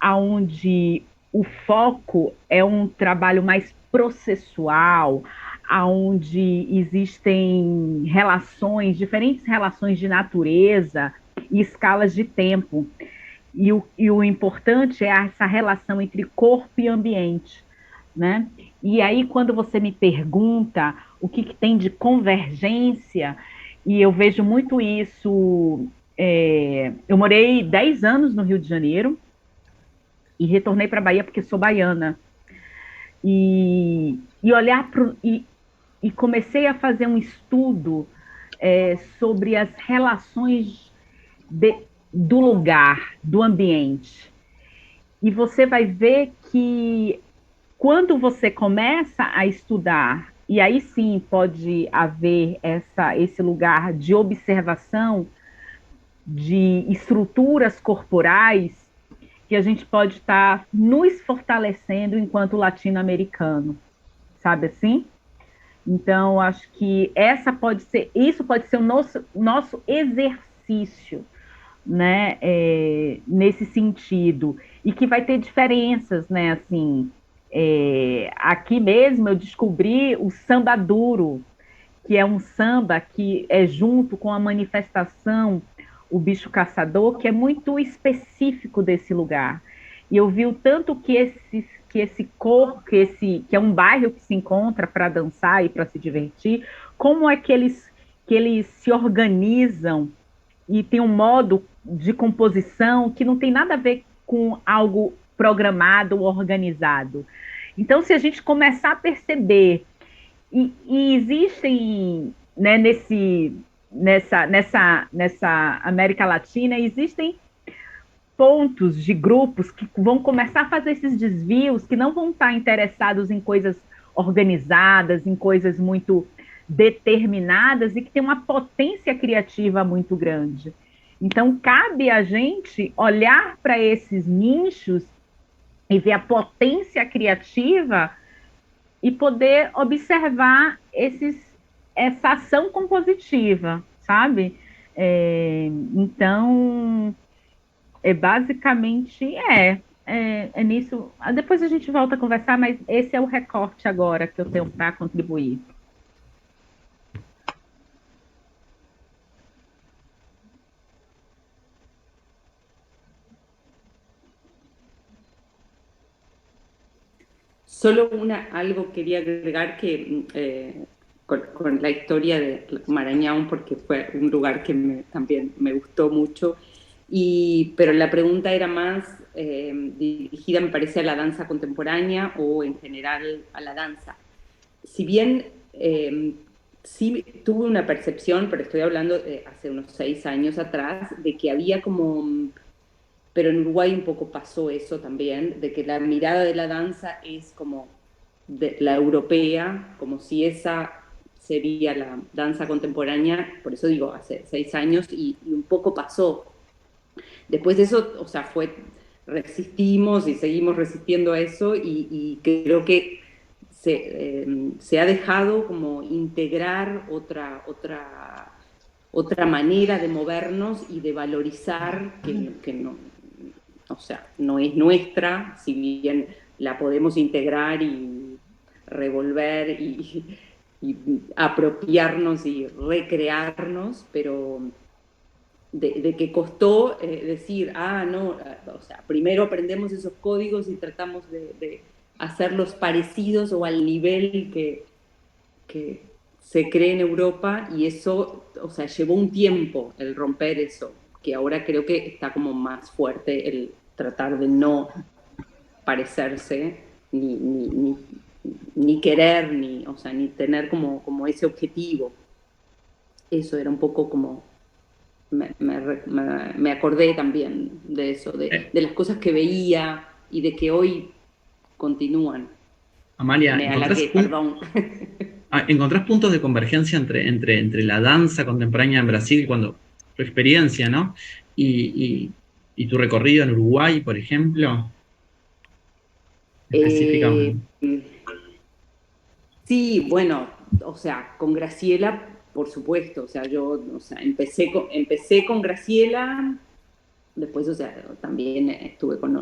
onde o foco é um trabalho mais processual, onde existem diferentes relações de natureza e escalas de tempo. E o importante é essa relação entre corpo e ambiente, né? E aí, quando você me pergunta o que tem de convergência, e eu vejo muito isso, eu morei 10 anos no Rio de Janeiro e retornei para a Bahia porque sou baiana. E olhar e comecei a fazer um estudo sobre as relações do lugar, do ambiente. E você vai ver que quando você começa a estudar, e aí sim pode haver esse lugar de observação de estruturas corporais, que a gente pode estar nos fortalecendo enquanto latino-americano, sabe assim? Então, acho que isso pode ser o nosso exercício, né, nesse sentido, e que vai ter diferenças, né, assim, aqui mesmo eu descobri o samba duro, que é um samba que é junto com a manifestação O Bicho Caçador, que é muito específico desse lugar. E eu vi o tanto que esse corpo, que é um bairro que se encontra para dançar e para se divertir, como é que eles se organizam e tem um modo de composição que não tem nada a ver com algo programado ou organizado. Então, se a gente começar a perceber, e existem, né, nessa América Latina, existem pontos de grupos que vão começar a fazer esses desvios, que não vão estar interessados em coisas organizadas, em coisas muito determinadas e que tem uma potência criativa muito grande. Então, cabe a gente olhar para esses nichos e ver a potência criativa e poder observar essa ação compositiva, sabe? Então, basicamente é nisso. Depois a gente volta a conversar, mas esse é o recorte agora que eu tenho para contribuir. Solo algo quería agregar que con la historia de Marañón, porque fue un lugar que también me gustó mucho, pero la pregunta era más dirigida, me parece, a la danza contemporánea o en general a la danza. Si bien sí tuve una percepción, pero estoy hablando de hace unos 6 años atrás, de que había como... Pero en Uruguay un poco pasó eso también, de que la mirada de la danza es como de la europea, como si esa sería la danza contemporánea, por eso digo, hace 6 años, y un poco pasó. Después de eso, o sea, resistimos y seguimos resistiendo a eso, y creo que se ha dejado como integrar otra manera de movernos y de valorizar que no, o sea, no es nuestra, si bien la podemos integrar y revolver y apropiarnos y recrearnos, pero de que costó decir, no, o sea, primero aprendemos esos códigos y tratamos de hacerlos parecidos o al nivel que se cree en Europa, y eso, o sea, llevó un tiempo el romper eso, que ahora creo que está como más fuerte el tratar de no parecerse, ni querer, o sea, ni tener como ese objetivo. Eso era un poco como... Me acordé también de eso, de las cosas que veía y de que hoy continúan. Amalia, perdón. ¿Encontrás puntos de convergencia entre la danza contemporánea en Brasil, cuando tu experiencia, ¿no? Y tu recorrido en Uruguay, por ejemplo? Específicamente. Sí, bueno, o sea, con Graciela, por supuesto, o sea, empecé con Graciela, después, o sea, también estuve con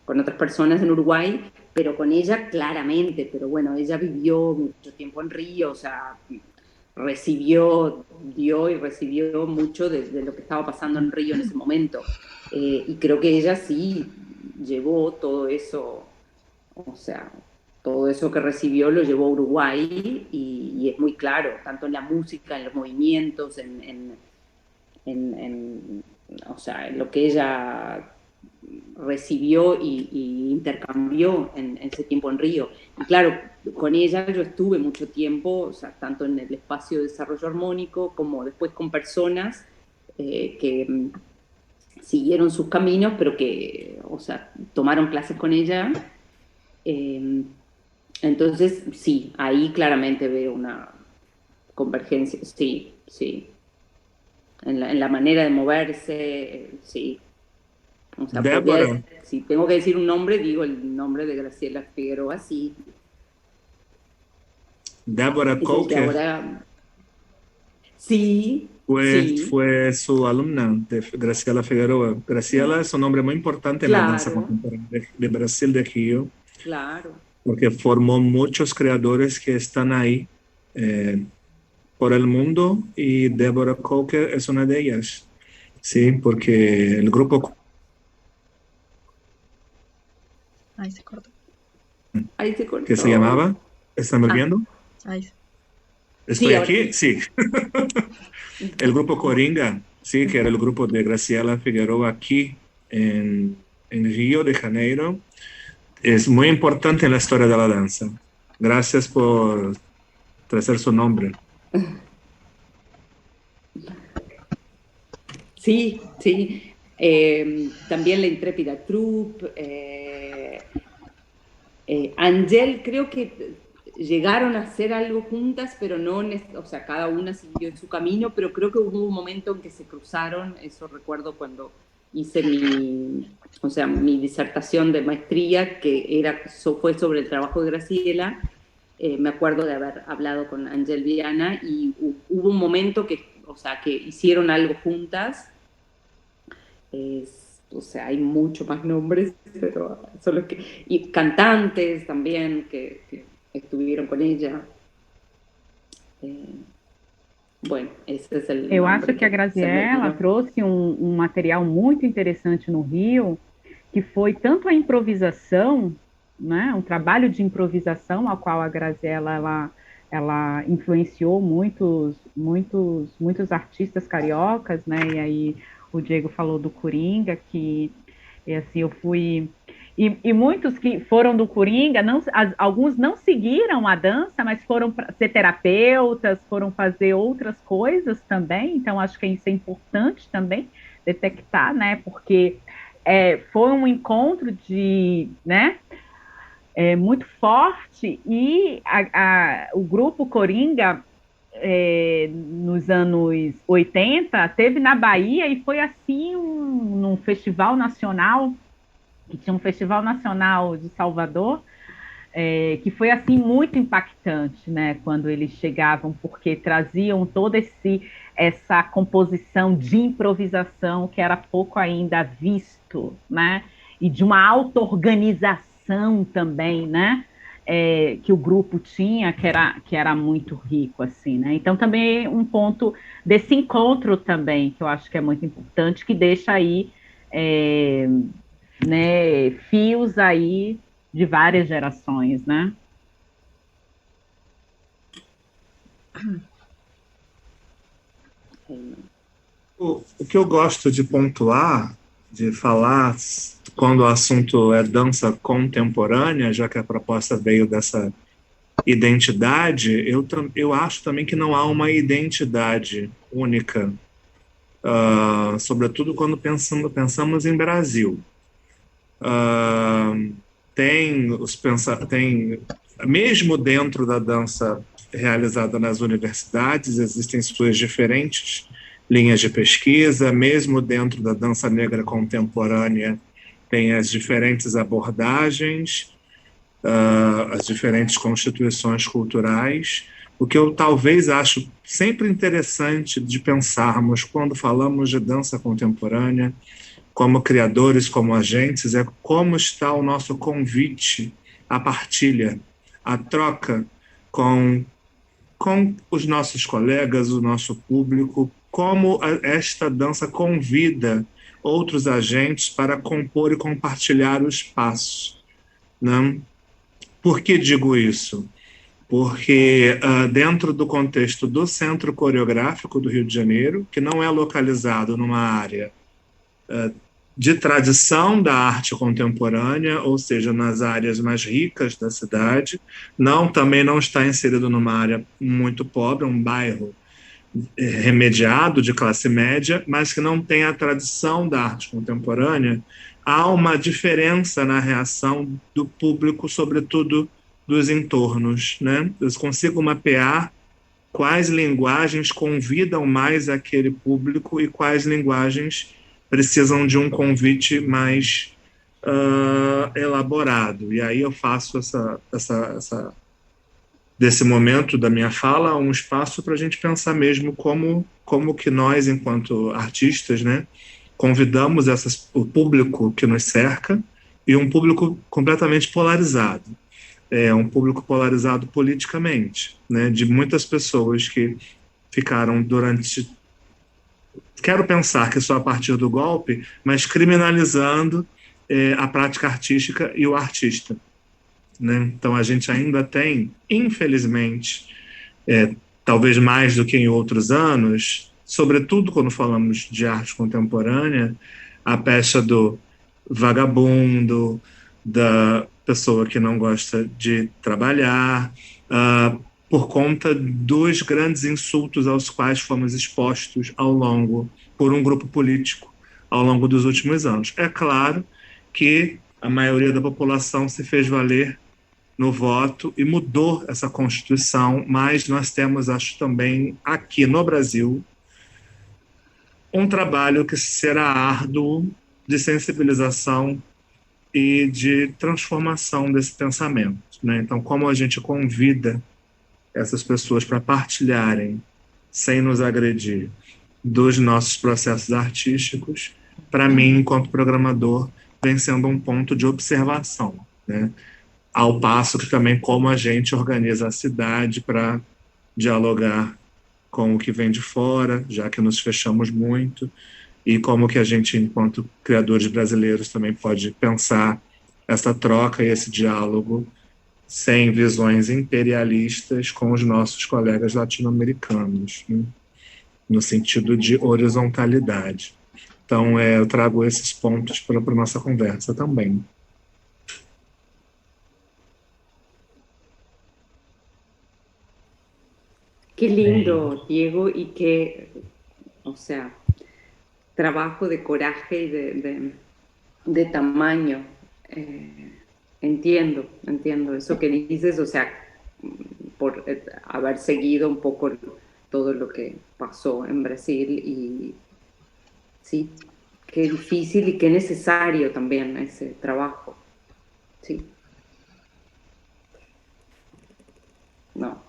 otras personas en Uruguay, pero con ella claramente, pero bueno, ella vivió mucho tiempo en Río, o sea, dio y recibió mucho de lo que estaba pasando en Río en ese momento, y creo que ella sí llevó todo eso, o sea, todo eso que recibió lo llevó a Uruguay, y es muy claro, tanto en la música, en los movimientos, o sea, en lo que ella recibió y intercambió en ese tiempo en Río. Y claro, con ella yo estuve mucho tiempo, o sea, tanto en el espacio de desarrollo armónico como después con personas que siguieron sus caminos, pero que, o sea, tomaron clases con ella. Entonces, sí, ahí claramente veo una convergencia, sí. En la manera de moverse, sí. O sea, Débora. Si tengo que decir un nombre, digo el nombre de Graciela Figueroa, sí. Débora Coker. Ahora... Sí. Fue su alumna de Graciela Figueroa. Graciela es un nombre muy importante en la danza contemporánea de Brasil, de Río. Claro. Porque formó muchos creadores que están ahí por el mundo, y Débora Coker es una de ellas. Sí, porque el grupo... Ahí se cortó. ¿Qué se llamaba? ¿Están volviendo? Ahí. ¿Estoy sí, aquí? Sí. El grupo Coringa, sí, que era el grupo de Graciela Figueroa aquí en Río de Janeiro. es muy importante en la historia de la danza. Gracias por traer su nombre. Sí, sí. También la Intrépida Troupe. Angel, creo que llegaron a hacer algo juntas, pero no, o sea, cada una siguió en su camino, pero creo que hubo un momento en que se cruzaron, eso recuerdo cuando hice mi disertación de maestría, que fue sobre el trabajo de Graciela. Me acuerdo de haber hablado con Angel Viana y hubo un momento que hicieron algo juntas. O sea, hay mucho más nombres, pero solo y cantantes también que estuvieron com ella. Bueno, esse é o Eu acho que a Graziella trouxe um material muito interessante no Rio, que foi tanto a improvisação, né, um trabalho de improvisação ao qual a Graziella ela influenciou muitos artistas cariocas, né? E aí o Diego falou do Coringa, que assim eu fui e muitos que foram do Coringa, alguns não seguiram a dança, mas foram ser terapeutas, foram fazer outras coisas também. Então acho que isso é importante também detectar, né? Porque foi um encontro de, né? Muito forte, e o grupo Coringa, nos anos 80, teve na Bahia e foi assim num festival nacional, que tinha um festival nacional de Salvador, que foi assim muito impactante, né, quando eles chegavam, porque traziam toda essa composição de improvisação que era pouco ainda visto, né, e de uma auto-organização também, né, que o grupo tinha, que era muito rico, assim, né? Então também um ponto desse encontro também, que eu acho que é muito importante, que deixa aí né, fios aí de várias gerações, né? O que eu gosto de pontuar, de falar, quando o assunto é dança contemporânea, já que a proposta veio dessa identidade, eu acho também que não há uma identidade única, sobretudo quando pensamos em Brasil. Mesmo dentro da dança realizada nas universidades, existem suas diferentes linhas de pesquisa, mesmo dentro da dança negra contemporânea, tem as diferentes abordagens, as diferentes constituições culturais. O que eu talvez acho sempre interessante de pensarmos quando falamos de dança contemporânea, como criadores, como agentes, é como está o nosso convite à partilha, à troca com os nossos colegas, o nosso público, como esta dança convida outros agentes para compor e compartilhar o espaço, né? Por que digo isso? Porque dentro do contexto do Centro Coreográfico do Rio de Janeiro, que não é localizado numa área de tradição da arte contemporânea, ou seja, nas áreas mais ricas da cidade, também não está inserido numa área muito pobre, um bairro remediado de classe média, mas que não tem a tradição da arte contemporânea, há uma diferença na reação do público, sobretudo dos entornos, né? Eu consigo mapear quais linguagens convidam mais aquele público e quais linguagens precisam de um convite mais elaborado. E aí eu faço desse momento da minha fala um espaço para a gente pensar mesmo como que nós, enquanto artistas, né, convidamos o público que nos cerca, e um público completamente polarizado. Um público polarizado politicamente, né, de muitas pessoas que ficaram durante... Quero pensar que só a partir do golpe, mas criminalizando a prática artística e o artista, né? Então a gente ainda tem, infelizmente, talvez mais do que em outros anos, sobretudo quando falamos de arte contemporânea, a pecha do vagabundo, pessoa que não gosta de trabalhar, por conta dos grandes insultos aos quais fomos expostos por um grupo político ao longo dos últimos anos. É claro que a maioria da população se fez valer no voto e mudou essa Constituição, mas nós temos, acho também, aqui no Brasil, um trabalho que será árduo de sensibilização e de transformação desse pensamento, né? Então, como a gente convida essas pessoas para partilharem, sem nos agredir, dos nossos processos artísticos, para mim, enquanto programador, vem sendo um ponto de observação, né? Ao passo que também como a gente organiza a cidade para dialogar com o que vem de fora, já que nos fechamos muito, e como que a gente, enquanto criadores brasileiros, também pode pensar essa troca e esse diálogo sem visões imperialistas com os nossos colegas latino-americanos, né? No sentido de horizontalidade. Então, eu trago esses pontos para a nossa conversa também. Qué lindo, Diego, y qué, o sea, trabajo de coraje y de tamaño. Entiendo eso que dices, o sea, por haber seguido un poco todo lo que pasó en Brasil y sí, qué difícil y qué necesario también ese trabajo. Sí. No.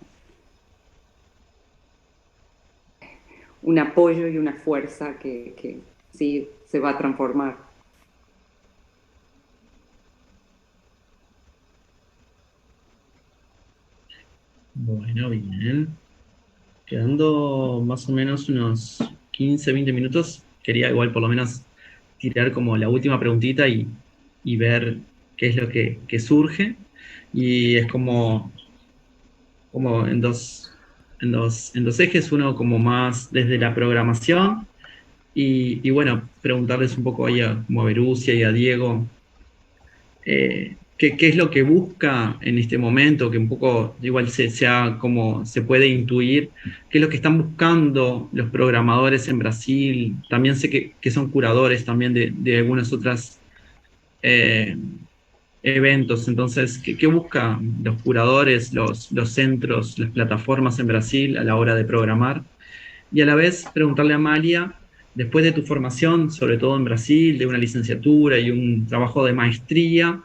Un apoyo y una fuerza que sí se va a transformar. Bueno, bien. Quedando más o menos unos 15, 20 minutos, quería igual por lo menos tirar como la última preguntita y ver qué es lo que surge. Y es como en dos ejes, uno como más desde la programación y bueno, preguntarles un poco ahí como a Verusia y a Diego, qué es lo que busca en este momento, que un poco igual como se puede intuir, qué es lo que están buscando los programadores en Brasil. También sé que son curadores también de algunas otras eventos. Entonces, ¿qué buscan los curadores, los centros, las plataformas en Brasil a la hora de programar? Y a la vez preguntarle a Amalia, después de tu formación, sobre todo en Brasil, de una licenciatura y un trabajo de maestría,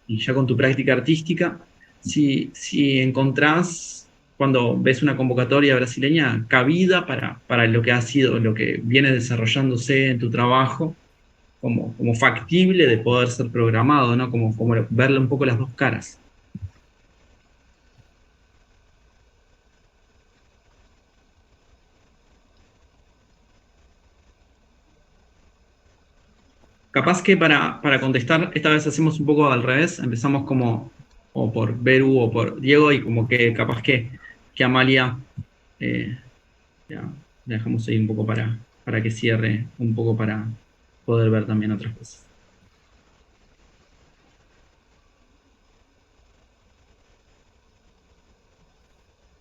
y ya con tu práctica artística, si encontrás, cuando ves una convocatoria brasileña, cabida para lo que ha sido, lo que viene desarrollándose en tu trabajo, como factible de poder ser programado, ¿no? Como verle un poco las dos caras. Capaz que para contestar, esta vez hacemos un poco al revés, empezamos como o por Beru o por Diego y como que capaz que Amalia ya la dejamos ahí un poco para que cierre un poco para poder ver también otras cosas.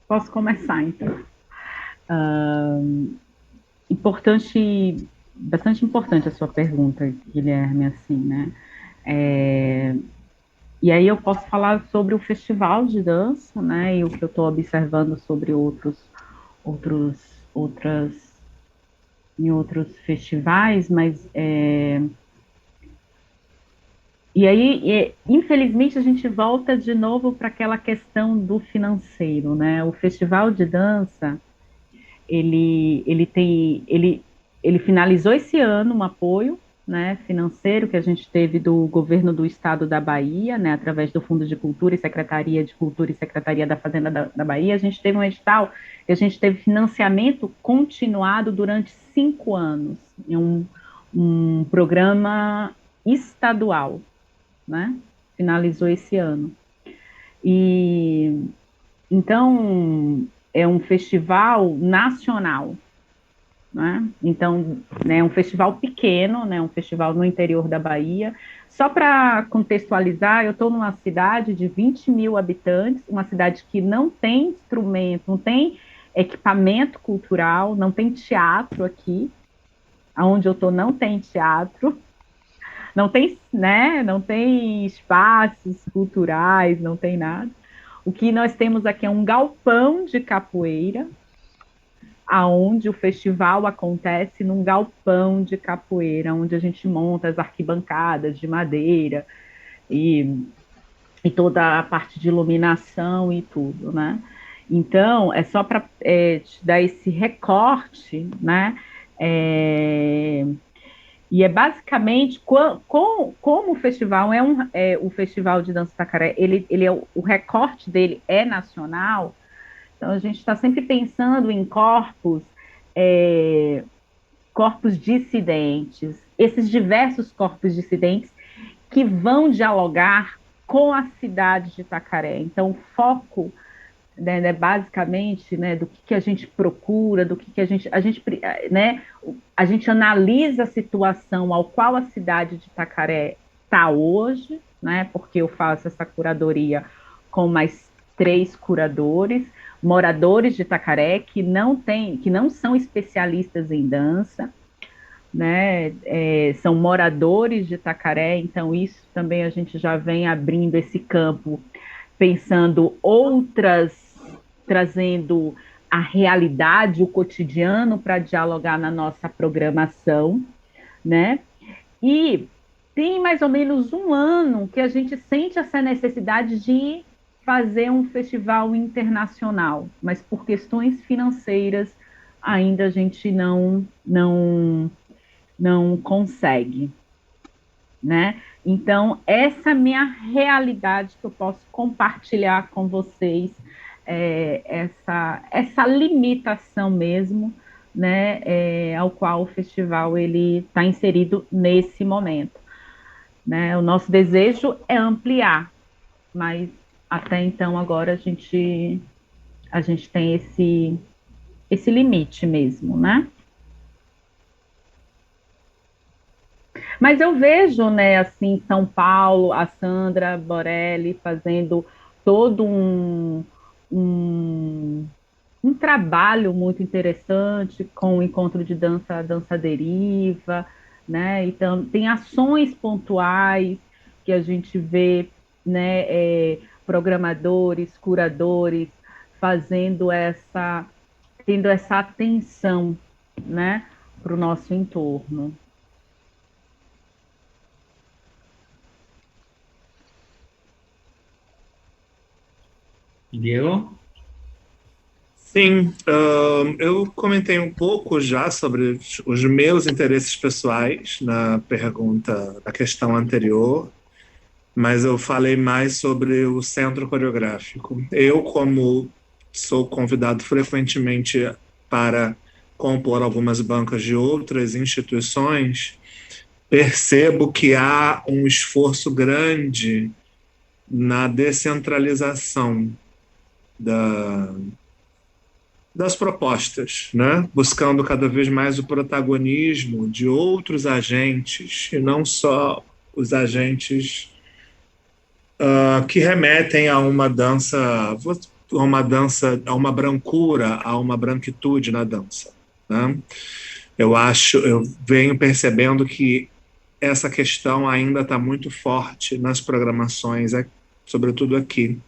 Posso começar, então. Bastante importante a sua pergunta, Guilherme, assim, né? E aí eu posso falar sobre o festival de dança, né? E o que eu estou observando sobre outros festivais, mas e aí, infelizmente, a gente volta de novo para aquela questão do financeiro, né? O festival de dança, ele finalizou esse ano um apoio, né, financeiro que a gente teve do governo do estado da Bahia, né, através do Fundo de Cultura e Secretaria de Cultura e Secretaria da Fazenda da Bahia. A gente teve um edital e a gente teve financiamento continuado durante 5 anos, em um programa estadual, né, finalizou esse ano. E então é um festival nacional, né? Então, né, um festival pequeno, né, um festival no interior da Bahia. Só para contextualizar, eu estou numa cidade de 20 mil habitantes, uma cidade que não tem instrumento, não tem equipamento cultural, não tem teatro aqui. Aonde eu estou não tem teatro, não tem, né, não tem espaços culturais, não tem nada. O que nós temos aqui é um galpão de capoeira, aonde o festival acontece num galpão de capoeira, onde a gente monta as arquibancadas de madeira e toda a parte de iluminação e tudo, né? Então, é só para te dar esse recorte, né? E é basicamente como o festival o Festival de Dança Tacaré, ele é o recorte dele é nacional. Então a gente está sempre pensando em corpos dissidentes, esses diversos corpos dissidentes que vão dialogar com a cidade de Itacaré. Então o foco, né, basicamente, né, do que a gente procura, do que a gente, né, a gente analisa a situação ao qual a cidade de Itacaré está hoje, né, porque eu faço essa curadoria com mais 3 curadores, moradores de Itacaré que não são especialistas em dança, né, são moradores de Itacaré, então isso também a gente já vem abrindo esse campo, pensando trazendo a realidade, o cotidiano para dialogar na nossa programação, né? E tem mais ou menos um ano que a gente sente essa necessidade de fazer um festival internacional, mas por questões financeiras ainda a gente não consegue, né? Então, essa é a minha realidade que eu posso compartilhar com vocês, essa limitação mesmo, né, ao qual o festival ele está inserido nesse momento, né? O nosso desejo é ampliar, mas até então agora a gente tem esse limite mesmo, né? Mas eu vejo, né, assim, São Paulo, a Sandra Borelli fazendo todo um trabalho muito interessante com o encontro de dança deriva, né? Então, tem ações pontuais que a gente vê, né, programadores, curadores fazendo tendo essa atenção, né, para o nosso entorno. Diego? Sim, eu comentei um pouco já sobre os meus interesses pessoais na pergunta, da questão anterior, mas eu falei mais sobre o centro coreográfico. Eu, como sou convidado frequentemente para compor algumas bancas de outras instituições, percebo que há um esforço grande na descentralização das propostas, né? Buscando cada vez mais o protagonismo de outros agentes, e não só os agentes que remetem a uma dança, a uma brancura, a uma branquitude na dança, né? Eu venho percebendo que essa questão ainda está muito forte nas programações, sobretudo aqui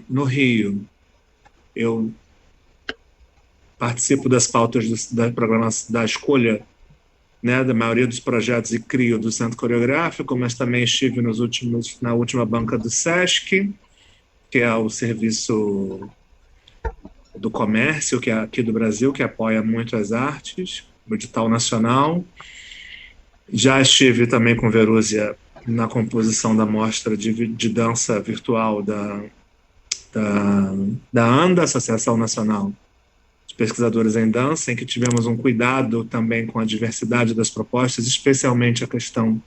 no Rio. Eu participo das pautas da programação, da escolha, né, da maioria dos projetos e crio do Centro Coreográfico, mas também estive na última banca do SESC, que é o serviço do comércio, que é aqui do Brasil, que apoia muito as artes, o edital nacional. Já estive também com Verúzia na composição da mostra de dança virtual da ANDA, Associação Nacional de Pesquisadores em Dança, em que tivemos um cuidado também com a diversidade das propostas, especialmente a questão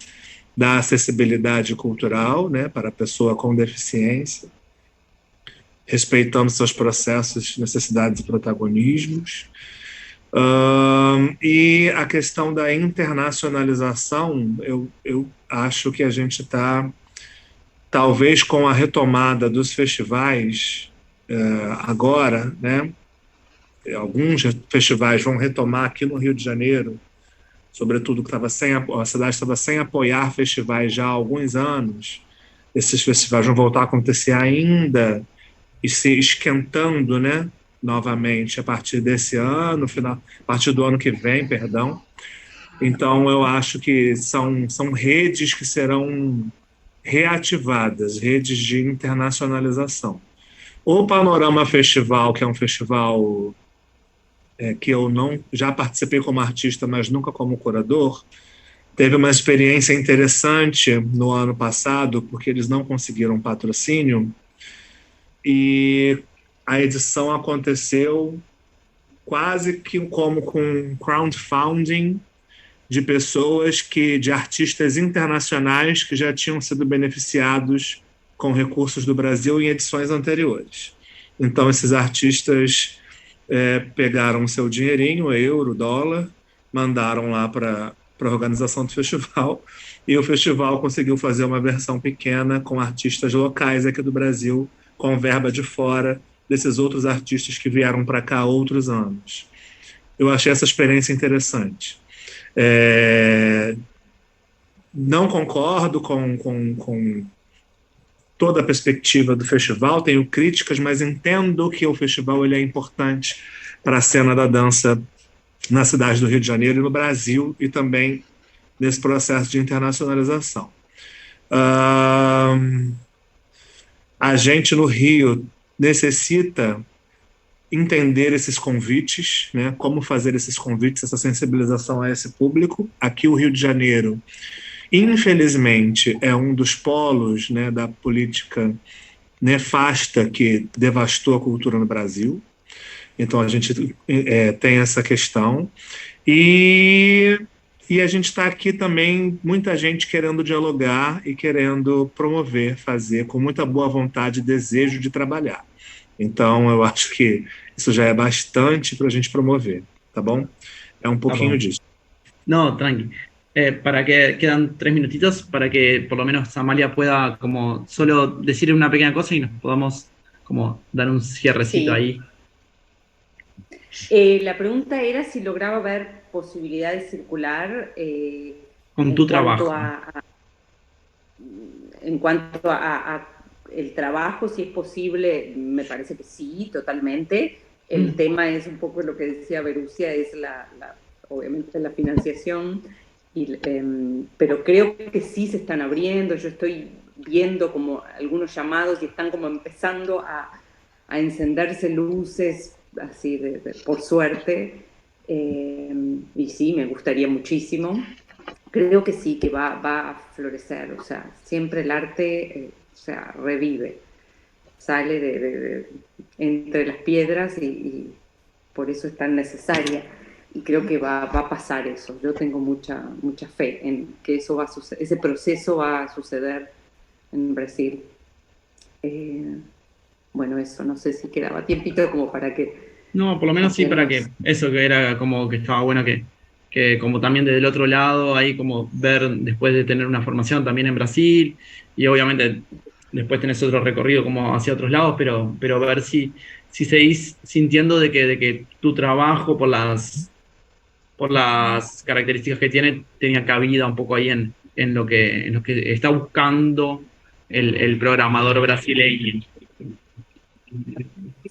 da acessibilidade cultural, né, para a pessoa com deficiência, respeitando seus processos, necessidades e protagonismos. E a questão da internacionalização, eu acho que a gente está, talvez com a retomada dos festivais agora, né? Alguns festivais vão retomar aqui no Rio de Janeiro, sobretudo que a cidade estava sem apoiar festivais já há alguns anos. Esses festivais vão voltar a acontecer ainda e se esquentando, né, novamente a partir desse ano, a partir do ano que vem, perdão. Então, eu acho que são redes que serão reativadas, redes de internacionalização. O Panorama Festival, que é um festival que eu não já participei como artista, mas nunca como curador, teve uma experiência interessante no ano passado, porque eles não conseguiram patrocínio, e a edição aconteceu quase que como com crowdfunding de pessoas de artistas internacionais que já tinham sido beneficiados com recursos do Brasil em edições anteriores. Então, esses artistas pegaram o seu dinheirinho, euro, dólar, mandaram lá para a organização do festival, e o festival conseguiu fazer uma versão pequena com artistas locais aqui do Brasil, com verba de fora desses outros artistas que vieram para cá há outros anos. Eu achei essa experiência interessante. Não concordo com toda a perspectiva do festival, tenho críticas, mas entendo que o festival ele é importante para a cena da dança na cidade do Rio de Janeiro e no Brasil, e também nesse processo de internacionalização. A gente no Rio necessita entender esses convites, né? Como fazer esses convites, essa sensibilização a esse público. Aqui o Rio de Janeiro, infelizmente, é um dos polos, né, da política nefasta que devastou a cultura no Brasil. Então a gente tem essa questão. E a gente está aqui também, muita gente querendo dialogar e querendo promover, fazer com muita boa vontade e desejo de trabalhar. Então, eu acho que isso já é bastante para a gente promover, tá bom? É um pouquinho disso. No, tranqui. Para que quedan 3 minutitos para que por lo menos Amalia pueda como solo decir una pequeña cosa y nos podamos como dar un cierrecito ahí. La pregunta era si lograba ver posibilidad de circular con tu trabajo. En cuanto a el trabajo, si es posible, me parece que sí, totalmente. El tema es un poco lo que decía Verusia, es obviamente la financiación, pero creo que sí se están abriendo. Yo estoy viendo como algunos llamados y están como empezando a encenderse luces, así por suerte, y sí, me gustaría muchísimo. Creo que sí, que va a florecer, o sea, siempre el arte o sea, revive, sale entre las piedras y por eso es tan necesaria, y creo que va a pasar eso. Yo tengo mucha fe en que eso va a suceder, ese proceso va a suceder en Brasil. Bueno, eso, no sé si quedaba tiempito como para que... No, por lo menos sí, para que eso que era como que estaba bueno que como también desde el otro lado, ahí como ver después de tener una formación también en Brasil, y obviamente después tenés otro recorrido como hacia otros lados, pero ver si seguís sintiendo de que tu trabajo por las características que tiene tenía cabida un poco ahí en lo que está buscando el programador brasileño.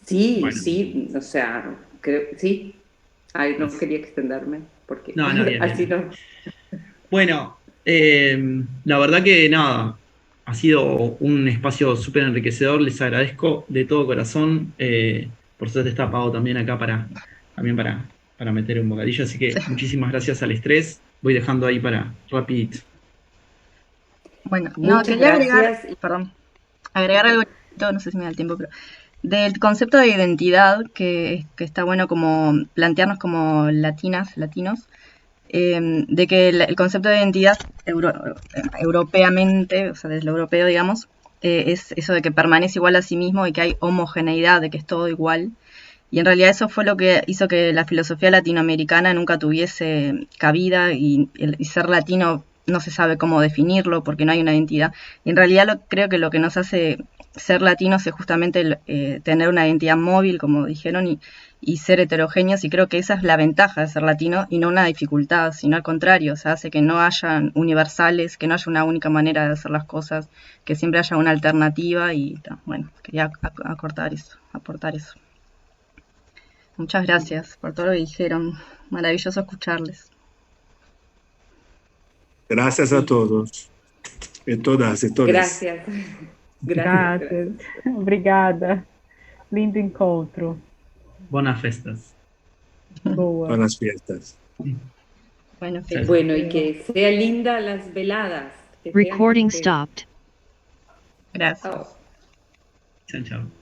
Sí, bueno. Sí, o sea, creo sí. Ay, no quería extenderme, porque no, bien, así bien. no. Bueno, la verdad que nada, ha sido un espacio súper enriquecedor, les agradezco de todo corazón. Por suerte está Pau también acá para meter un bocadillo, así que muchísimas gracias al estrés. Voy dejando ahí para rapidito. Bueno, no, quería agregar algo, no sé si me da el tiempo, pero del concepto de identidad, que está bueno como plantearnos como latinos, de que el concepto de identidad europeamente, o sea, desde lo europeo, digamos, es eso de que permanece igual a sí mismo y que hay homogeneidad, de que es todo igual. Y en realidad eso fue lo que hizo que la filosofía latinoamericana nunca tuviese cabida y ser latino no se sabe cómo definirlo porque no hay una identidad. Y en realidad creo que lo que nos hace ser latinos es justamente tener una identidad móvil, como dijeron, y ser heterogéneos, y creo que esa es la ventaja de ser latino y no una dificultad, sino al contrario, o sea, hace que no hayan universales, que no haya una única manera de hacer las cosas, que siempre haya una alternativa y bueno, quería aportar eso. Muchas gracias por todo lo que dijeron, maravilloso escucharles. Gracias a todos e todas e todos. Gracias. Graças. Obrigada. Lindo encontro. Buenas festas. Boa. Buenas fiestas. Bueno, Bueno, y que sea linda las veladas. Recording stopped. Gracias. Oh. Chao, chao.